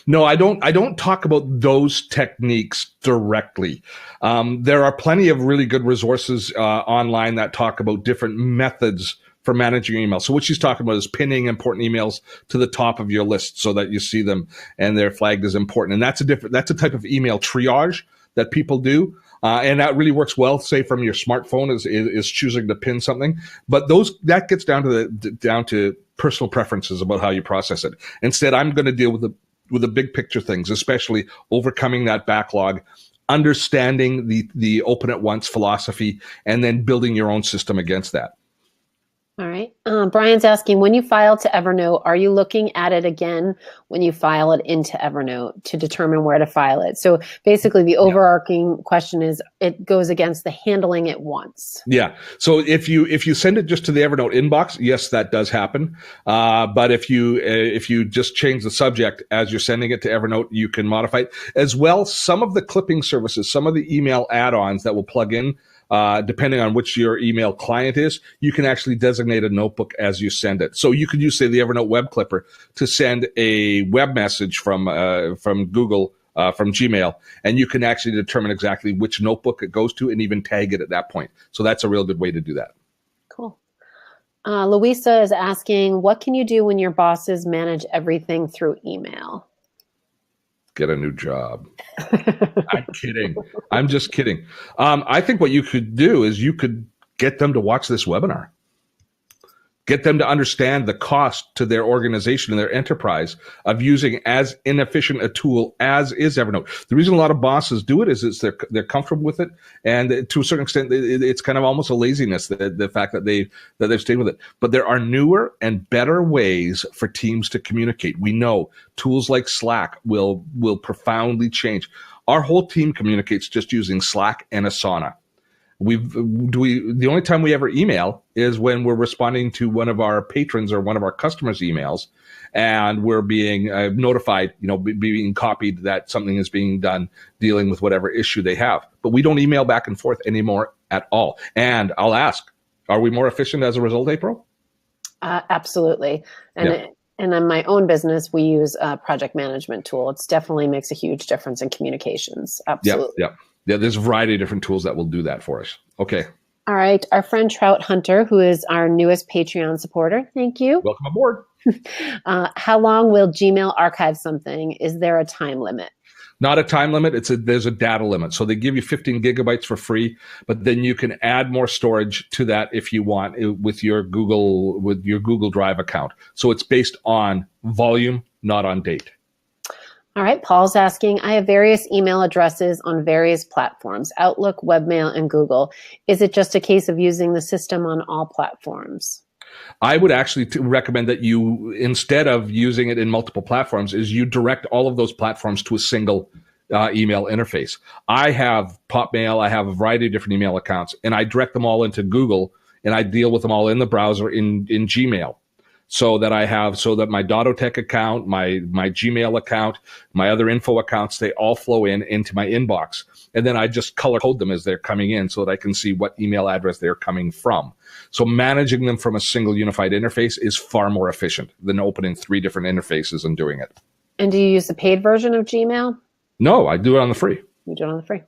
No, I don't talk about those techniques directly. There are plenty of really good resources online that talk about different methods for managing your email. So what she's talking about is pinning important emails to the top of your list so that you see them and they're flagged as important. And that's a type of email triage that people do. And that really works well, say from your smartphone is choosing to pin something. But that gets down to personal preferences about how you process it. Instead, I'm going to deal with the big picture things, especially overcoming that backlog, understanding the open at once philosophy, and then building your own system against that. All right. Brian's asking, when you file to Evernote, are you looking at it again when you file it into Evernote to determine where to file it? So basically the overarching question is, it goes against the handling it once. Yeah. So if you send it just to the Evernote inbox, yes, that does happen. But if you just change the subject as you're sending it to Evernote, you can modify it as well. Some of the clipping services, some of the email add-ons that will plug in, depending on which your email client is, you can actually designate a notebook as you send it. So you could use, say, the Evernote web clipper to send a web message from Google, from Gmail, and you can actually determine exactly which notebook it goes to and even tag it at that point. So that's a real good way to do that. Cool. Louisa is asking, what can you do when your bosses manage everything through email? Get a new job. I'm kidding. I'm just kidding. I think what you could do is you could get them to watch this webinar. Get them to understand the cost to their organization and their enterprise of using as inefficient a tool as is Evernote. The reason a lot of bosses do it is they're comfortable with it, and to a certain extent, it's kind of almost a laziness, the fact that they've stayed with it. But there are newer and better ways for teams to communicate. We know tools like Slack will profoundly change. Our whole team communicates just using Slack and Asana. The only time we ever email is when we're responding to one of our patrons or one of our customers' emails, and we're being notified, being copied that something is being done dealing with whatever issue they have. But we don't email back and forth anymore at all. And I'll ask, are we more efficient as a result, April? Absolutely. And in my own business, we use a project management tool. It definitely makes a huge difference in communications. Absolutely. Yeah, there's a variety of different tools that will do that for us. Okay. All right. Our friend Trout Hunter, who is our newest Patreon supporter. Thank you. Welcome aboard. How long will Gmail archive something? Is there a time limit? Not a time limit. There's a data limit. So they give you 15 gigabytes for free, but then you can add more storage to that if you want with your Google Drive account. So it's based on volume, not on date. All right. Paul's asking, I have various email addresses on various platforms, Outlook, Webmail, and Google. Is it just a case of using the system on all platforms? I would actually recommend that you, instead of using it in multiple platforms, is you direct all of those platforms to a single email interface. I have Popmail. I have a variety of different email accounts, and I direct them all into Google, and I deal with them all in the browser in Gmail. So that my Dottotech account, my Gmail account, my other info accounts, they all flow into my inbox. And then I just color code them as they're coming in so that I can see what email address they're coming from. So managing them from a single unified interface is far more efficient than opening 3 different interfaces and doing it. And do you use the paid version of Gmail? No, I do it on the free. You do it on the free.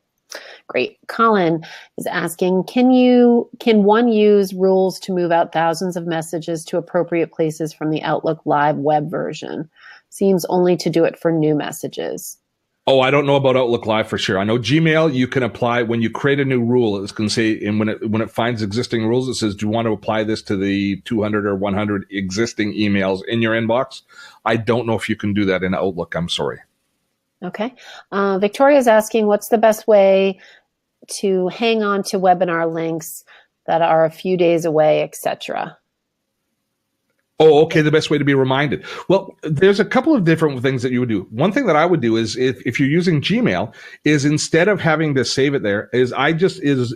Great. Colin is asking, can one use rules to move out thousands of messages to appropriate places from the Outlook Live web version? Seems only to do it for new messages. Oh, I don't know about Outlook Live for sure. I know Gmail, you can apply when you create a new rule. It's going to say, and when it finds existing rules, it says, do you want to apply this to the 200 or 100 existing emails in your inbox? I don't know if you can do that in Outlook. I'm sorry. Okay. Victoria is asking, what's the best way to hang on to webinar links that are a few days away, etc.? Oh, okay. The best way to be reminded. Well, there's a couple of different things that you would do. One thing that I would do is if you're using Gmail is instead of having to save it there is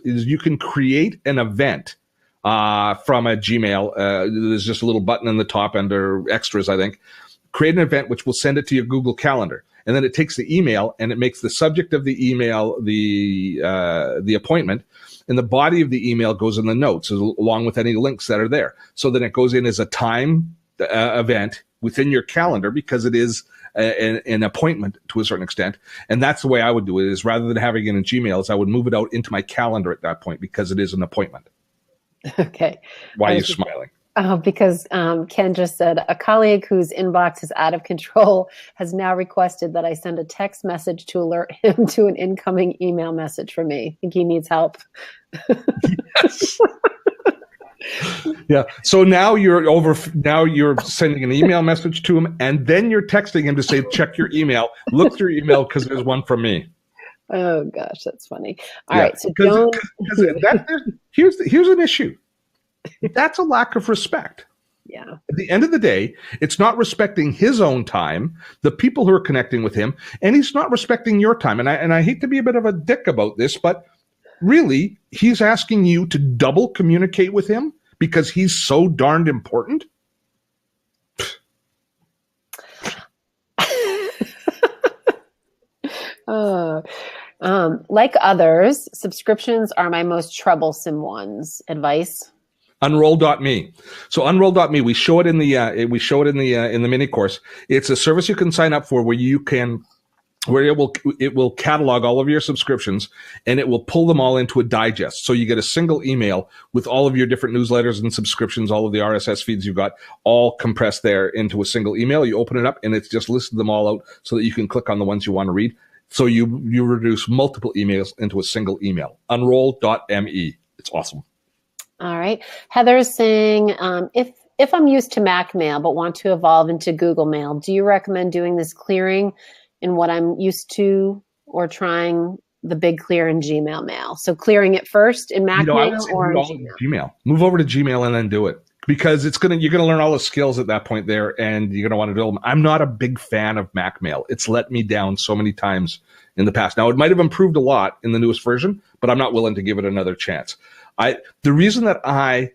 you can create an event from a Gmail. There's just a little button in the top under extras, I think. Create an event which will send it to your Google Calendar. And then it takes the email and it makes the subject of the email the appointment, and the body of the email goes in the notes along with any links that are there. So then it goes in as a time event within your calendar because it is an appointment to a certain extent. And that's the way I would do it, is rather than having it in Gmails, I would move it out into my calendar at that point because it is an appointment. Okay. Why are you smiling? Because Ken just said, a colleague whose inbox is out of control has now requested that I send a text message to alert him to an incoming email message from me. I think he needs help. Yes. Yeah. So now you're sending an email message to him, and then you're texting him to say, check your email, look through your email because there's one from me. Oh gosh, that's funny. All right. So here's an issue. That's a lack of respect. Yeah. At the end of the day, it's not respecting his own time, the people who are connecting with him, and he's not respecting your time. And I hate to be a bit of a dick about this, but really, he's asking you to double communicate with him because he's so darned important. Like others, subscriptions are my most troublesome ones. Advice? Unroll.me. So unroll.me, we show it in the mini course. It's a service you can sign up for where it will catalog all of your subscriptions and it will pull them all into a digest. So you get a single email with all of your different newsletters and subscriptions, all of the RSS feeds you've got, all compressed there into a single email. You open it up and it's just listed them all out so that you can click on the ones you want to read. So you reduce multiple emails into a single email. Unroll.me. It's awesome. All right. Heather's saying, if I'm used to Mac Mail but want to evolve into Google Mail, do you recommend doing this clearing in what I'm used to or trying the big clear in Gmail Mail? So clearing it first in Mac Mail or in Gmail? Move over to Gmail and then do it. Because you're gonna learn all the skills at that point there, and you're gonna want to do them. I'm not a big fan of Mac Mail. It's let me down so many times in the past. Now it might have improved a lot in the newest version, but I'm not willing to give it another chance. The reason that I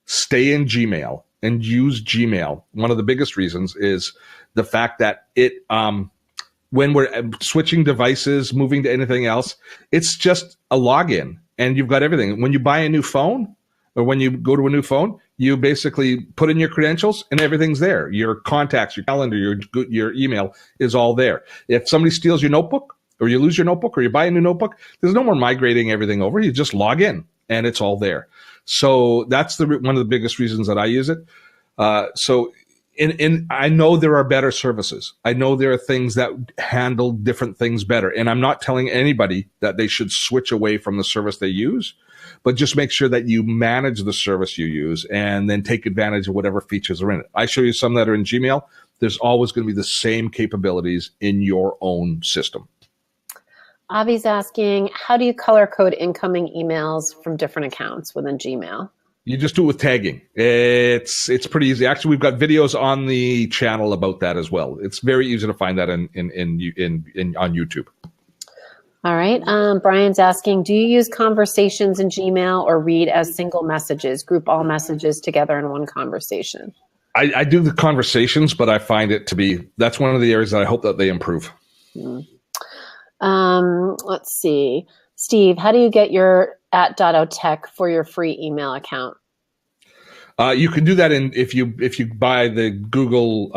stay in Gmail and use Gmail, one of the biggest reasons is the fact that it when we're switching devices, moving to anything else, it's just a login and you've got everything. When you buy a new phone or when you go to a new phone, you basically put in your credentials and everything's there. Your contacts, your calendar, your email is all there. If somebody steals your notebook, or you lose your notebook or you buy a new notebook, there's no more migrating everything over. You just log in and it's all there. So that's one of the biggest reasons that I use it. I know there are better services. I know there are things that handle different things better. And I'm not telling anybody that they should switch away from the service they use, but just make sure that you manage the service you use and then take advantage of whatever features are in it. I show you some that are in Gmail. There's always going to be the same capabilities in your own system. Avi's asking, how do you color code incoming emails from different accounts within Gmail? You just do it with tagging. It's pretty easy. Actually, we've got videos on the channel about that as well. It's very easy to find that on YouTube. All right. Brian's asking, do you use conversations in Gmail or read as single messages, group all messages together in one conversation? I do the conversations, but I find it to be, that's one of the areas that I hope that they improve. Let's see. Steve, how do you get your @.otech for your free email account? You can do that if you buy the Google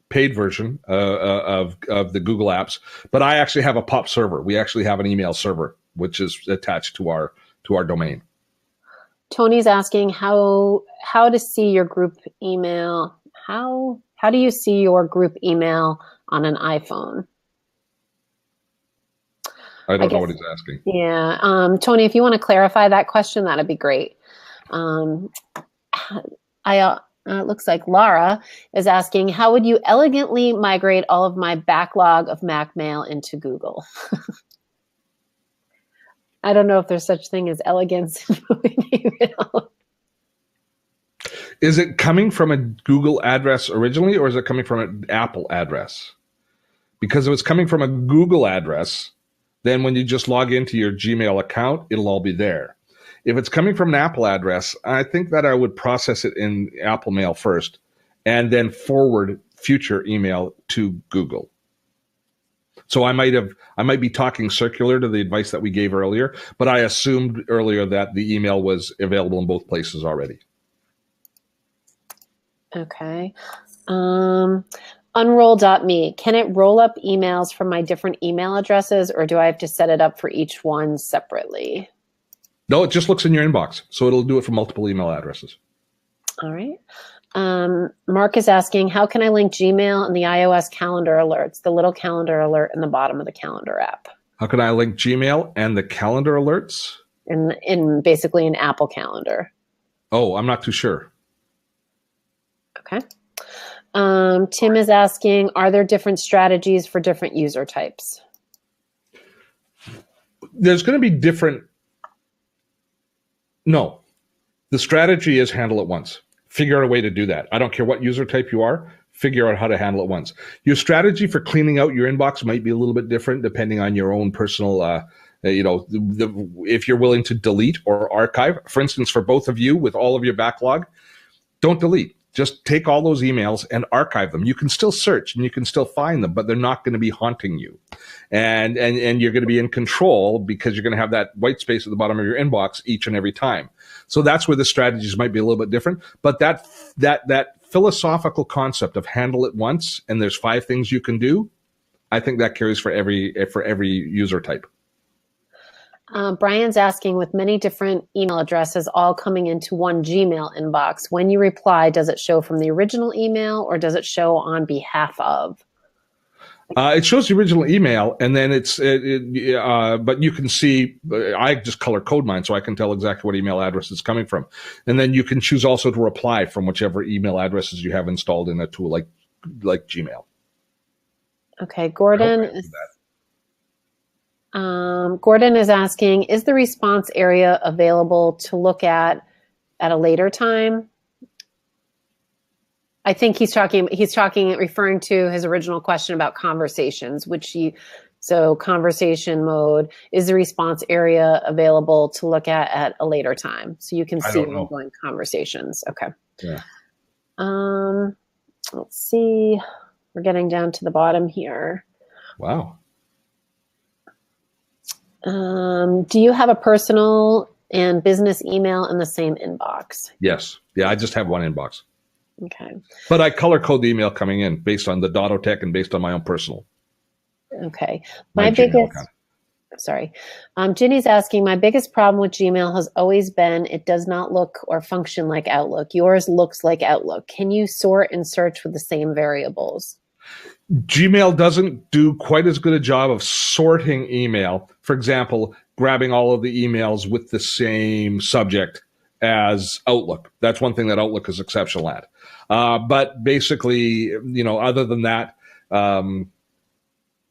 paid version of the Google apps. But I actually have a POP server. We actually have an email server which is attached to our domain. Tony's asking how to see your group email. How do you see your group email on an iPhone? I don't know what he's asking. Yeah. Tony, if you want to clarify that question, that'd be great. It looks like Lara is asking, how would you elegantly migrate all of my backlog of Mac mail into Google? I don't know if there's such thing as elegance in moving email. Is it coming from a Google address originally, or is it coming from an Apple address? Because if it's coming from a Google address, then when you just log into your Gmail account, it'll all be there. If it's coming from an Apple address, I think that I would process it in Apple Mail first and then forward future email to Google. So I might be talking circular to the advice that we gave earlier, but I assumed earlier that the email was available in both places already. Okay. Unroll.me, can it roll up emails from my different email addresses, or do I have to set it up for each one separately? No, it just looks in your inbox. So it'll do it for multiple email addresses. All right. Mark is asking, how can I link Gmail and the iOS calendar alerts, the little calendar alert in the bottom of the calendar app? How can I link Gmail and the calendar alerts? In basically an Apple calendar. Oh, I'm not too sure. Okay. Tim is asking, are there different strategies for different user types? There's going to be different. No. The strategy is handle it once. Figure out a way to do that. I don't care what user type you are. Figure out how to handle it once. Your strategy for cleaning out your inbox might be a little bit different depending on your own personal, if you're willing to delete or archive. For instance, for both of you with all of your backlog, don't delete. Just take all those emails and archive them. You can still search and you can still find them, but they're not going to be haunting you. And you're going to be in control because you're going to have that white space at the bottom of your inbox each and every time. So that's where the strategies might be a little bit different. But that philosophical concept of handle it once and there's 5 things you can do, I think that carries for every user type. Brian's asking, with many different email addresses all coming into one Gmail inbox, when you reply, does it show from the original email or does it show on behalf of? It shows the original email, and then but you can see, I just color code mine so I can tell exactly what email address it's coming from. And then you can choose also to reply from whichever email addresses you have installed in a tool like Gmail. Okay, Gordon is asking, is the response area available to look at a later time? I think he's referring to his original question about conversations, so conversation mode, is the response area available to look at a later time? So you can see ongoing conversations. Okay. Yeah. Let's see. We're getting down to the bottom here. Wow. Do you have a personal and business email in the same inbox? Yes. Yeah, I just have one inbox. Okay. But I color code the email coming in based on the .otech and based on my own personal. Okay. My Gmail account. Sorry. Ginny's asking, my biggest problem with Gmail has always been it does not look or function like Outlook. Yours looks like Outlook. Can you sort and search with the same variables? Gmail doesn't do quite as good a job of sorting email. For example, grabbing all of the emails with the same subject as Outlook. That's one thing that Outlook is exceptional at. But basically, other than that,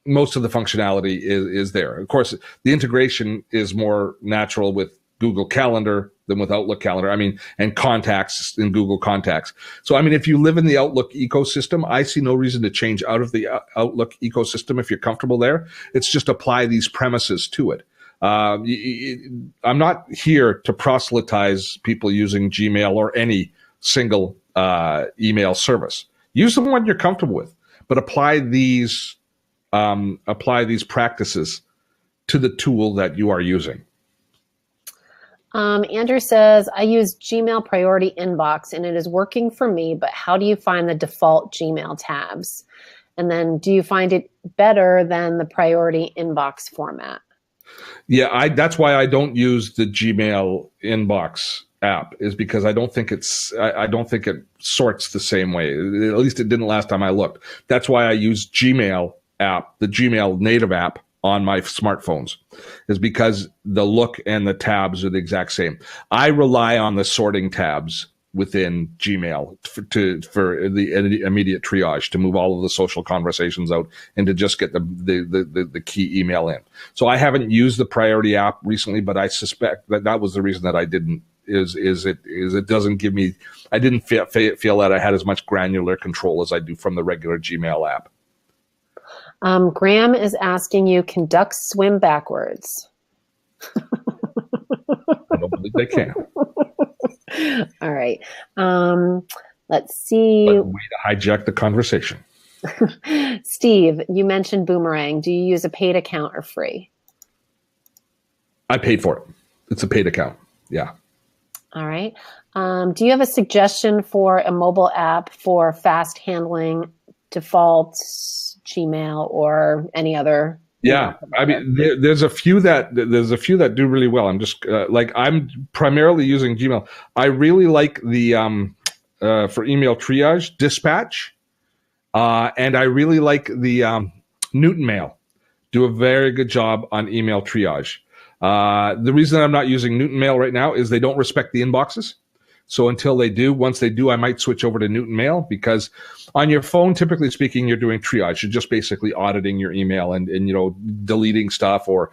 most of the functionality is there. Of course, the integration is more natural with Google Calendar than with Outlook Calendar. And contacts in Google Contacts. So, if you live in the Outlook ecosystem, I see no reason to change out of the Outlook ecosystem if you're comfortable there. It's just apply these premises to it. I'm not here to proselytize people using Gmail or any single email service. Use the one you're comfortable with, but apply these practices to the tool that you are using. Andrew says, I use Gmail Priority Inbox and it is working for me, but how do you find the default Gmail tabs? And then do you find it better than the Priority Inbox format? Yeah, that's why I don't use the Gmail Inbox app, is because I don't think it sorts the same way. At least it didn't last time I looked. That's why I use Gmail app, the Gmail native app on my smartphones, is because the look and the tabs are the exact same. I rely on the sorting tabs within Gmail for the immediate triage, to move all of the social conversations out and to just get the key email in. So I haven't used the priority app recently, but I suspect that was the reason that I didn't. It doesn't give me. I didn't feel that I had as much granular control as I do from the regular Gmail app. Graham is asking you, can ducks swim backwards? I don't believe they can. All right. Let's see. But way to hijack the conversation. Steve, you mentioned Boomerang. Do you use a paid account or free? I paid for it. It's a paid account. Yeah. All right. Do you have a suggestion for a mobile app for fast handling default Gmail or any other? Yeah, there's a few that do really well. I'm just I'm primarily using Gmail. I really like the for email triage Dispatch, and I really like the Newton Mail. Do a very good job on email triage. The reason I'm not using Newton Mail right now is they don't respect the inboxes. So until they do, once they do, I might switch over to Newton Mail, because on your phone, typically speaking, you're doing triage. You're just basically auditing your email and deleting stuff or,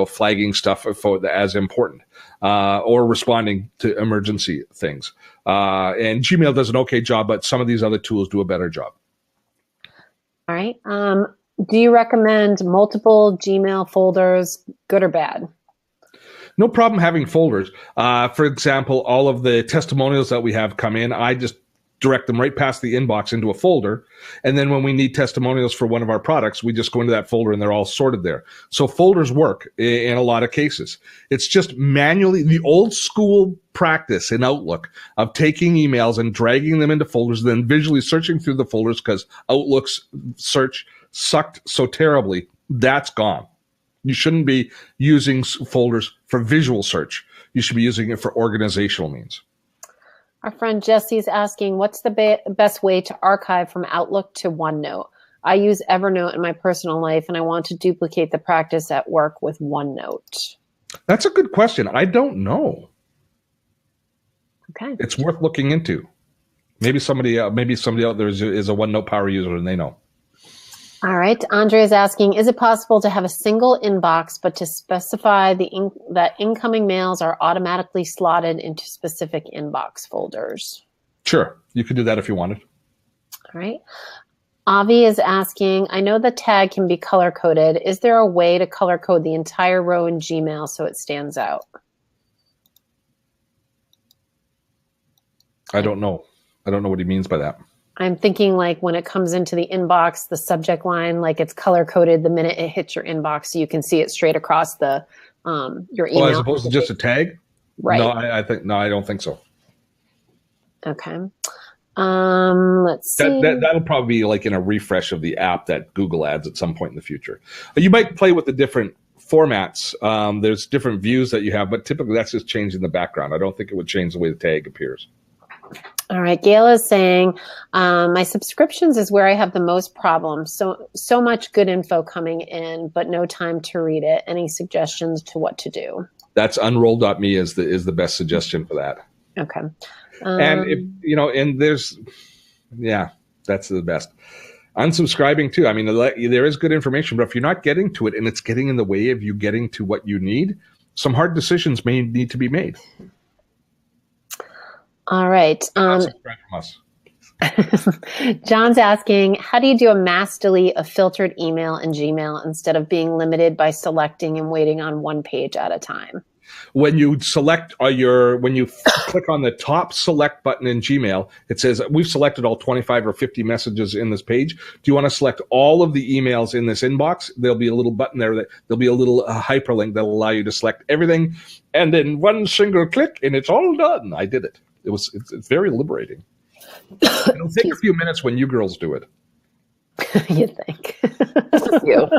flagging stuff as important, or responding to emergency things. And Gmail does an okay job, but some of these other tools do a better job. All right. Do you recommend multiple Gmail folders, good or bad? No problem having folders. For example, all of the testimonials that we have come in, I just direct them right past the inbox into a folder. And then when we need testimonials for one of our products, we just go into that folder and they're all sorted there. So folders work in a lot of cases. It's just manually, the old school practice in Outlook of taking emails and dragging them into folders, then visually searching through the folders because Outlook's search sucked so terribly. That's gone. You shouldn't be using folders for visual search. You should be using it for organizational means. Our friend Jesse is asking, what's the best way to archive from Outlook to OneNote? I use Evernote in my personal life, and I want to duplicate the practice at work with OneNote. That's a good question. I don't know. Okay. It's worth looking into. Maybe somebody out there is a OneNote power user and they know. All right. Andre is asking, is it possible to have a single inbox, but to specify that incoming mails are automatically slotted into specific inbox folders? Sure. You could do that if you wanted. All right. Avi is asking, I know the tag can be color-coded. Is there a way to color-code the entire row in Gmail so it stands out? I don't know. I don't know what he means by that. I'm thinking like when it comes into the inbox, the subject line, like it's color coded the minute it hits your inbox, so you can see it straight across the your email. Oh, as opposed to just a tag? Right. No, I don't think so. Okay. Let's see. That'll probably be like in a refresh of the app that Google adds at some point in the future. But you might play with the different formats. There's different views that you have, but typically that's just changing the background. I don't think it would change the way the tag appears. All right. Gail is saying, my subscriptions is where I have the most problems. So much good info coming in, but no time to read it. Any suggestions to what to do? That's unroll.me is the best suggestion for that. Okay. And if, and there's, that's the best. Unsubscribing too. I mean, there is good information, but if you're not getting to it and it's getting in the way of you getting to what you need, some hard decisions may need to be made. All right. Subscribe from us. John's asking, how do you do a mass delete of filtered email in Gmail instead of being limited by selecting and waiting on one page at a time? When you select when you click on the top select button in Gmail, it says we've selected all 25 or 50 messages in this page. Do you want to select all of the emails in this inbox? There'll be a little button there there'll be a little hyperlink that'll allow you to select everything, and then one single click, and it's all done. I did it. It's very liberating. It'll take a few minutes when you girls do it. You think? You.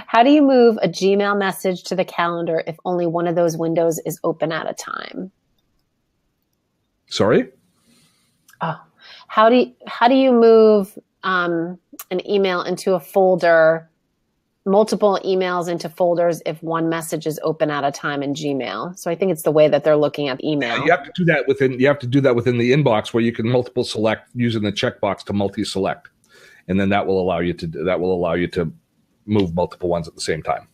How do you move a Gmail message to the calendar if only one of those windows is open at a time? Sorry? Oh, how do you move an email into a folder, multiple emails into folders if one message is open at a time in Gmail? So I think it's the way that they're looking at email. You have to do that within the inbox, where you can multiple select using the checkbox to multi-select, and then that will allow you to move multiple ones at the same time.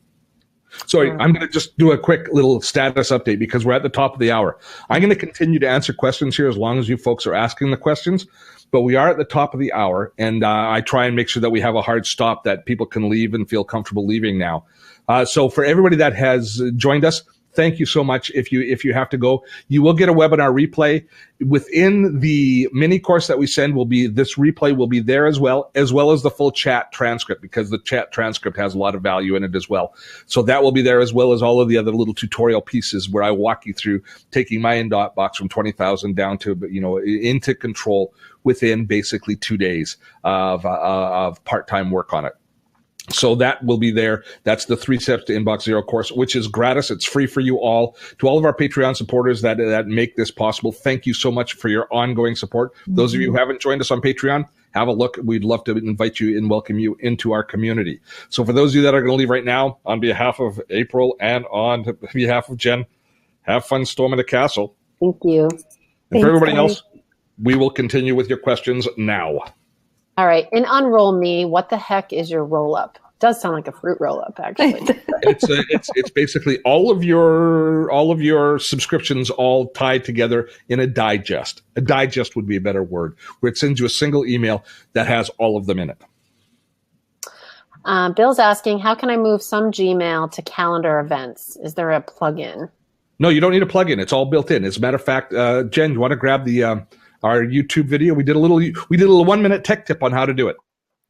Sorry, I'm going to just do a quick little status update because we're at the top of the hour. I'm going to continue to answer questions here as long as you folks are asking the questions, but we are at the top of the hour, and I try and make sure that we have a hard stop that people can leave and feel comfortable leaving now. So for everybody that has joined us, thank you so much. If you have to go, you will get a webinar replay within the mini course that we send. This replay will be there as well as the full chat transcript, because the chat transcript has a lot of value in it as well. So that will be there, as well as all of the other little tutorial pieces where I walk you through taking my inbox from 20,000 down to into control within basically 2 days of part-time work on it. So that will be there. That's the 3 Steps to Inbox Zero course, which is gratis. It's free for you all. To all of our Patreon supporters that make this possible, thank you so much for your ongoing support. Mm-hmm. Those of you who haven't joined us on Patreon, have a look. We'd love to invite you and welcome you into our community. So for those of you that are going to leave right now, on behalf of April and on behalf of Jen, have fun storming the castle. Thank you. And for everybody else, we will continue with your questions now. All right. In Unroll Me, what the heck is your roll up? Does sound like a fruit roll up, actually. It's basically all of your subscriptions all tied together in a digest. A digest would be a better word, where it sends you a single email that has all of them in it. Bill's asking, how can I move some Gmail to calendar events? Is there a plugin? No, you don't need a plugin. It's all built in. As a matter of fact, Jen, you want to grab the our YouTube video? We did a little 1-minute tech tip on how to do it.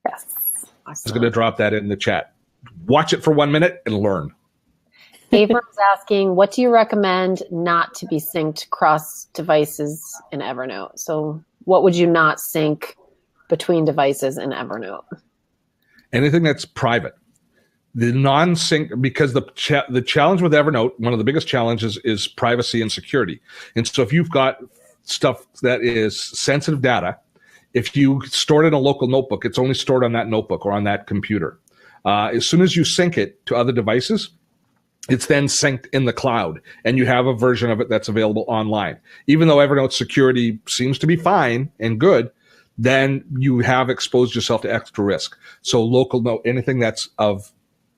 Yes. Awesome. I was going to drop that in the chat. Watch it for 1 minute and learn. Avram's asking, what do you recommend not to be synced cross devices in Evernote? So what would you not sync between devices in Evernote? Anything that's private. The non-sync, because the challenge with Evernote, one of the biggest challenges is privacy and security. And so if you've got stuff that is sensitive data, if you store it in a local notebook, it's only stored on that notebook or on that computer. As soon as you sync it to other devices, it's then synced in the cloud, and you have a version of it that's available online. Even though Evernote security seems to be fine and good, then you have exposed yourself to extra risk. So local note, anything that's of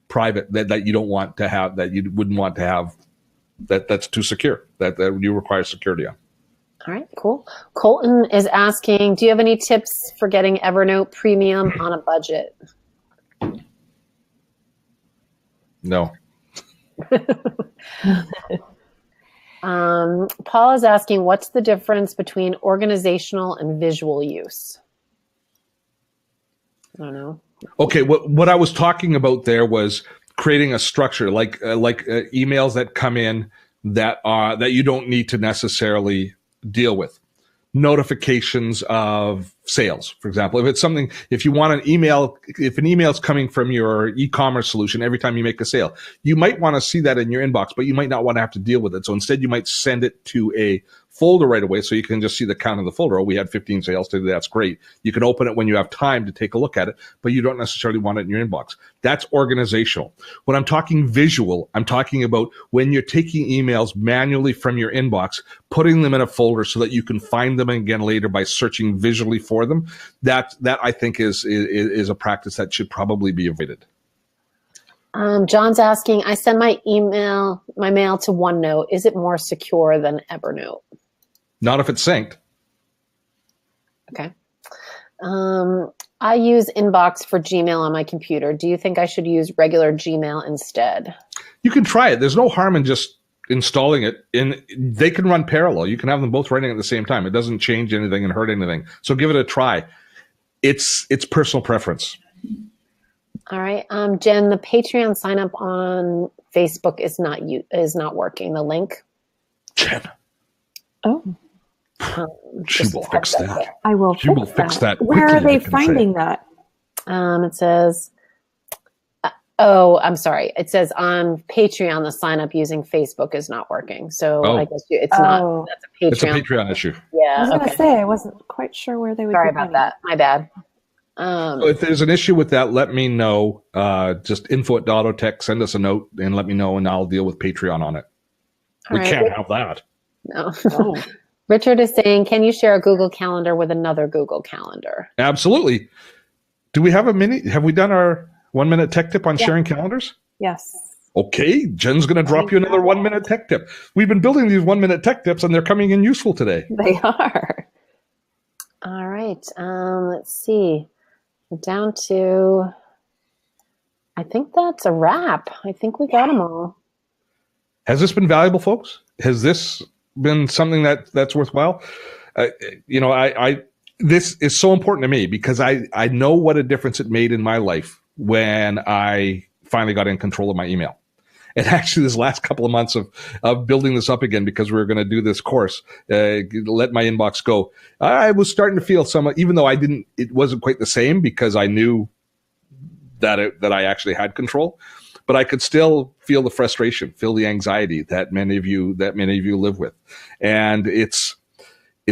private that you don't want to have, that you wouldn't want to have, that's too secure, that you require security on. All right, cool. Colton is asking, do you have any tips for getting Evernote Premium on a budget? No. Paul is asking, what's the difference between organizational and visual use? I don't know. Okay, what I was talking about there was creating a structure, like emails that come in that you don't need to necessarily deal with. notifications of sales. For example, if you want an email, if an email is coming from your e-commerce solution every time you make a sale, you might want to see that in your inbox, but you might not want to have to deal with it. So instead you might send it to a folder right away so you can just see the count in the folder. Oh, we had 15 sales today. That's great. You can open it when you have time to take a look at it, but you don't necessarily want it in your inbox. That's organizational. When I'm talking visual, I'm talking about when you're taking emails manually from your inbox, putting them in a folder so that you can find them again later by searching visually for them. That I think is a practice that should probably be avoided. John's asking, I send my mail to OneNote. Is it more secure than Evernote? Not if it's synced. Okay. I use Inbox for Gmail on my computer. Do you think I should use regular Gmail instead? You can try it. There's no harm in just installing it. They can run parallel. You can have them both running at the same time. It doesn't change anything and hurt anything. So give it a try. It's personal preference. All right. Jen, the Patreon sign up on Facebook is not working. The link. Jen. Oh. She will fix that. I will She will fix that. Where are they finding that? It says, I'm sorry. It says on Patreon, the sign up using Facebook is not working. So I guess it's not. That's a Patreon. It's a Patreon issue. Yeah. I was going to say, I wasn't quite sure where they would Sorry about that. My bad. So if there's an issue with that, let me know. Just info@Autotech, send us a note and let me know, and I'll deal with Patreon on it. We can't have that. No. Oh. Richard is saying, can you share a Google Calendar with another Google Calendar? Absolutely. Do we have have we done our 1 minute tech tip on sharing calendars? Yes. Okay. Jen's going to drop you another 1 minute tech tip. We've been building these 1 minute tech tips and they're coming in useful today. They are. All right. Let's see. We're down to, I think that's a wrap. I think we got them all. Has this been valuable, folks? Has this been something that's worthwhile? This is so important to me because I know what a difference it made in my life when I finally got in control of my email. And actually, this last couple of months of building this up again, because we were going to do this course, let my inbox go, I was starting to feel some, even though it wasn't quite the same because I knew that I actually had control, but I could still feel the frustration, feel the anxiety that many of you live with. And it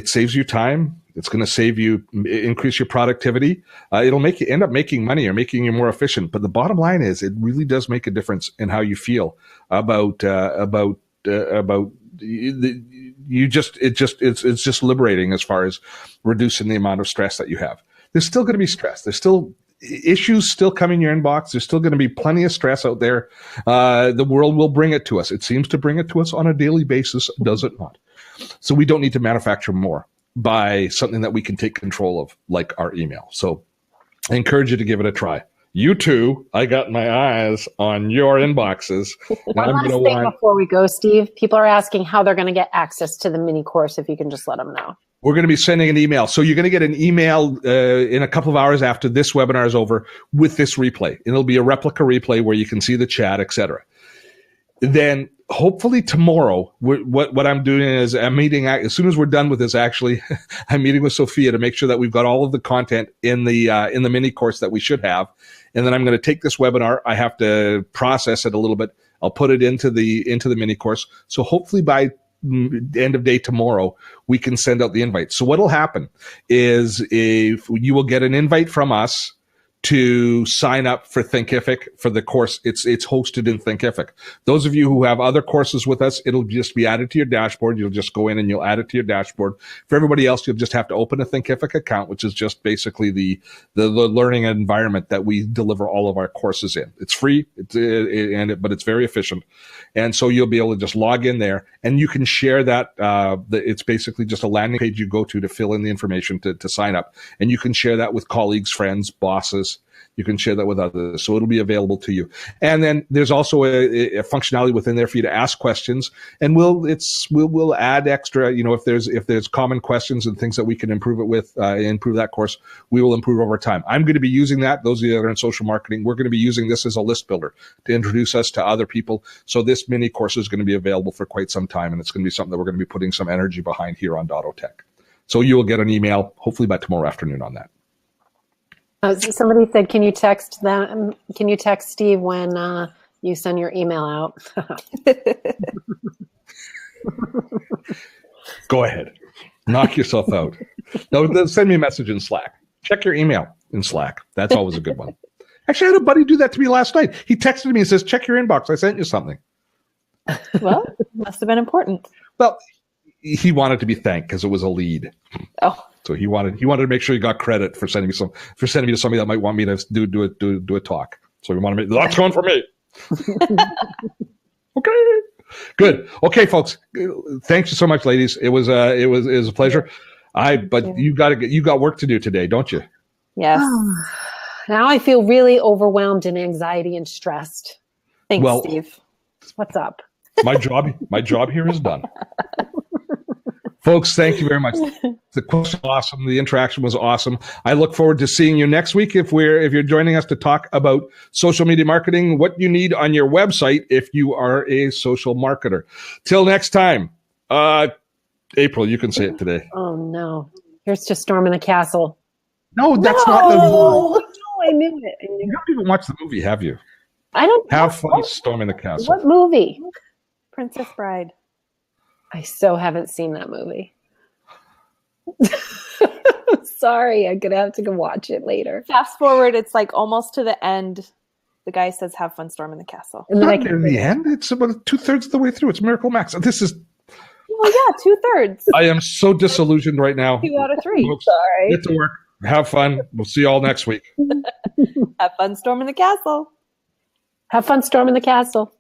saves you time. It's going to save you, increase your productivity. It'll make you end up making money or making you more efficient. But the bottom line is, it really does make a difference in how you feel about it's just liberating as far as reducing the amount of stress that you have. There's still going to be stress. There's still issues still come in your inbox. There's still going to be plenty of stress out there. The world will bring it to us. It seems to bring it to us on a daily basis, does it not? So we don't need to manufacture more by something that we can take control of, like our email. So I encourage you to give it a try. You too, I got my eyes on your inboxes. One last thing before we go, Steve. People are asking how they're going to get access to the mini course, if you can just let them know. We're going to be sending an email. So you're going to get an email in a couple of hours after this webinar is over with this replay. And it'll be a replica replay where you can see the chat, etc. Then hopefully tomorrow, what I'm doing is I'm meeting, as soon as we're done with this, actually, I'm meeting with Sophia to make sure that we've got all of the content in the mini course that we should have. And then I'm going to take this webinar. I have to process it a little bit. I'll put it into the mini course. So hopefully by end of day tomorrow, we can send out the invite. So what'll happen is if you will get an invite from us to sign up for Thinkific for the course. It's hosted in Thinkific. Those of you who have other courses with us, it'll just be added to your dashboard. You'll just go in and you'll add it to your dashboard. For everybody else, you'll just have to open a Thinkific account, which is just basically the learning environment that we deliver all of our courses in. It's free, but it's very efficient. And so you'll be able to just log in there and you can share that. It's basically just a landing page you go to fill in the information to sign up. And you can share that with colleagues, friends, bosses. You can share that with others. So it'll be available to you. And then there's also a functionality within there for you to ask questions. And we'll add extra, if there's common questions and things that we can improve it with, improve that course, we will improve over time. I'm going to be using that. Those of you that are in social marketing, we're going to be using this as a list builder to introduce us to other people. So this mini course is going to be available for quite some time. And it's going to be something that we're going to be putting some energy behind here on Autotech. So you will get an email hopefully by tomorrow afternoon on that. Somebody said, can you text them? Can you text Steve when you send your email out? Go ahead. Knock yourself out. No, send me a message in Slack. Check your email in Slack. That's always a good one. Actually, I had a buddy do that to me last night. He texted me and says, check your inbox. I sent you something. Well, must have been important. Well, he wanted to be thanked because it was a lead. Oh. So he wanted to make sure he got credit for sending me to somebody that might want me to do a talk. So he wanted me. That's going for me. Okay. Good. Okay, folks. Thanks so much, ladies. It was a pleasure. You got work to do today, don't you? Yes. Now I feel really overwhelmed and anxiety and stressed. Thanks, Steve. What's up? My job here is done. Folks, thank you very much. The question was awesome. The interaction was awesome. I look forward to seeing you next week if you're joining us to talk about social media marketing, what you need on your website if you are a social marketer. Till next time, April, you can say it today. Oh no! Here's to storming the castle. No, that's not the movie. No, I knew it. You haven't even watched the movie, have you? I don't have fun storming the castle. What movie? Princess Bride. I so haven't seen that movie. Sorry, I'm gonna have to go watch it later. Fast forward, it's like almost to the end. The guy says, "Have fun storming the castle." And then not near the end. It's about 2/3 of the way through. It's Miracle Max. This is. Well, yeah, 2/3. I am so disillusioned right now. 2 out of 3. Folks, sorry. Get to work. Have fun. We'll see you all next week. Have fun storming the castle. Have fun storming the castle.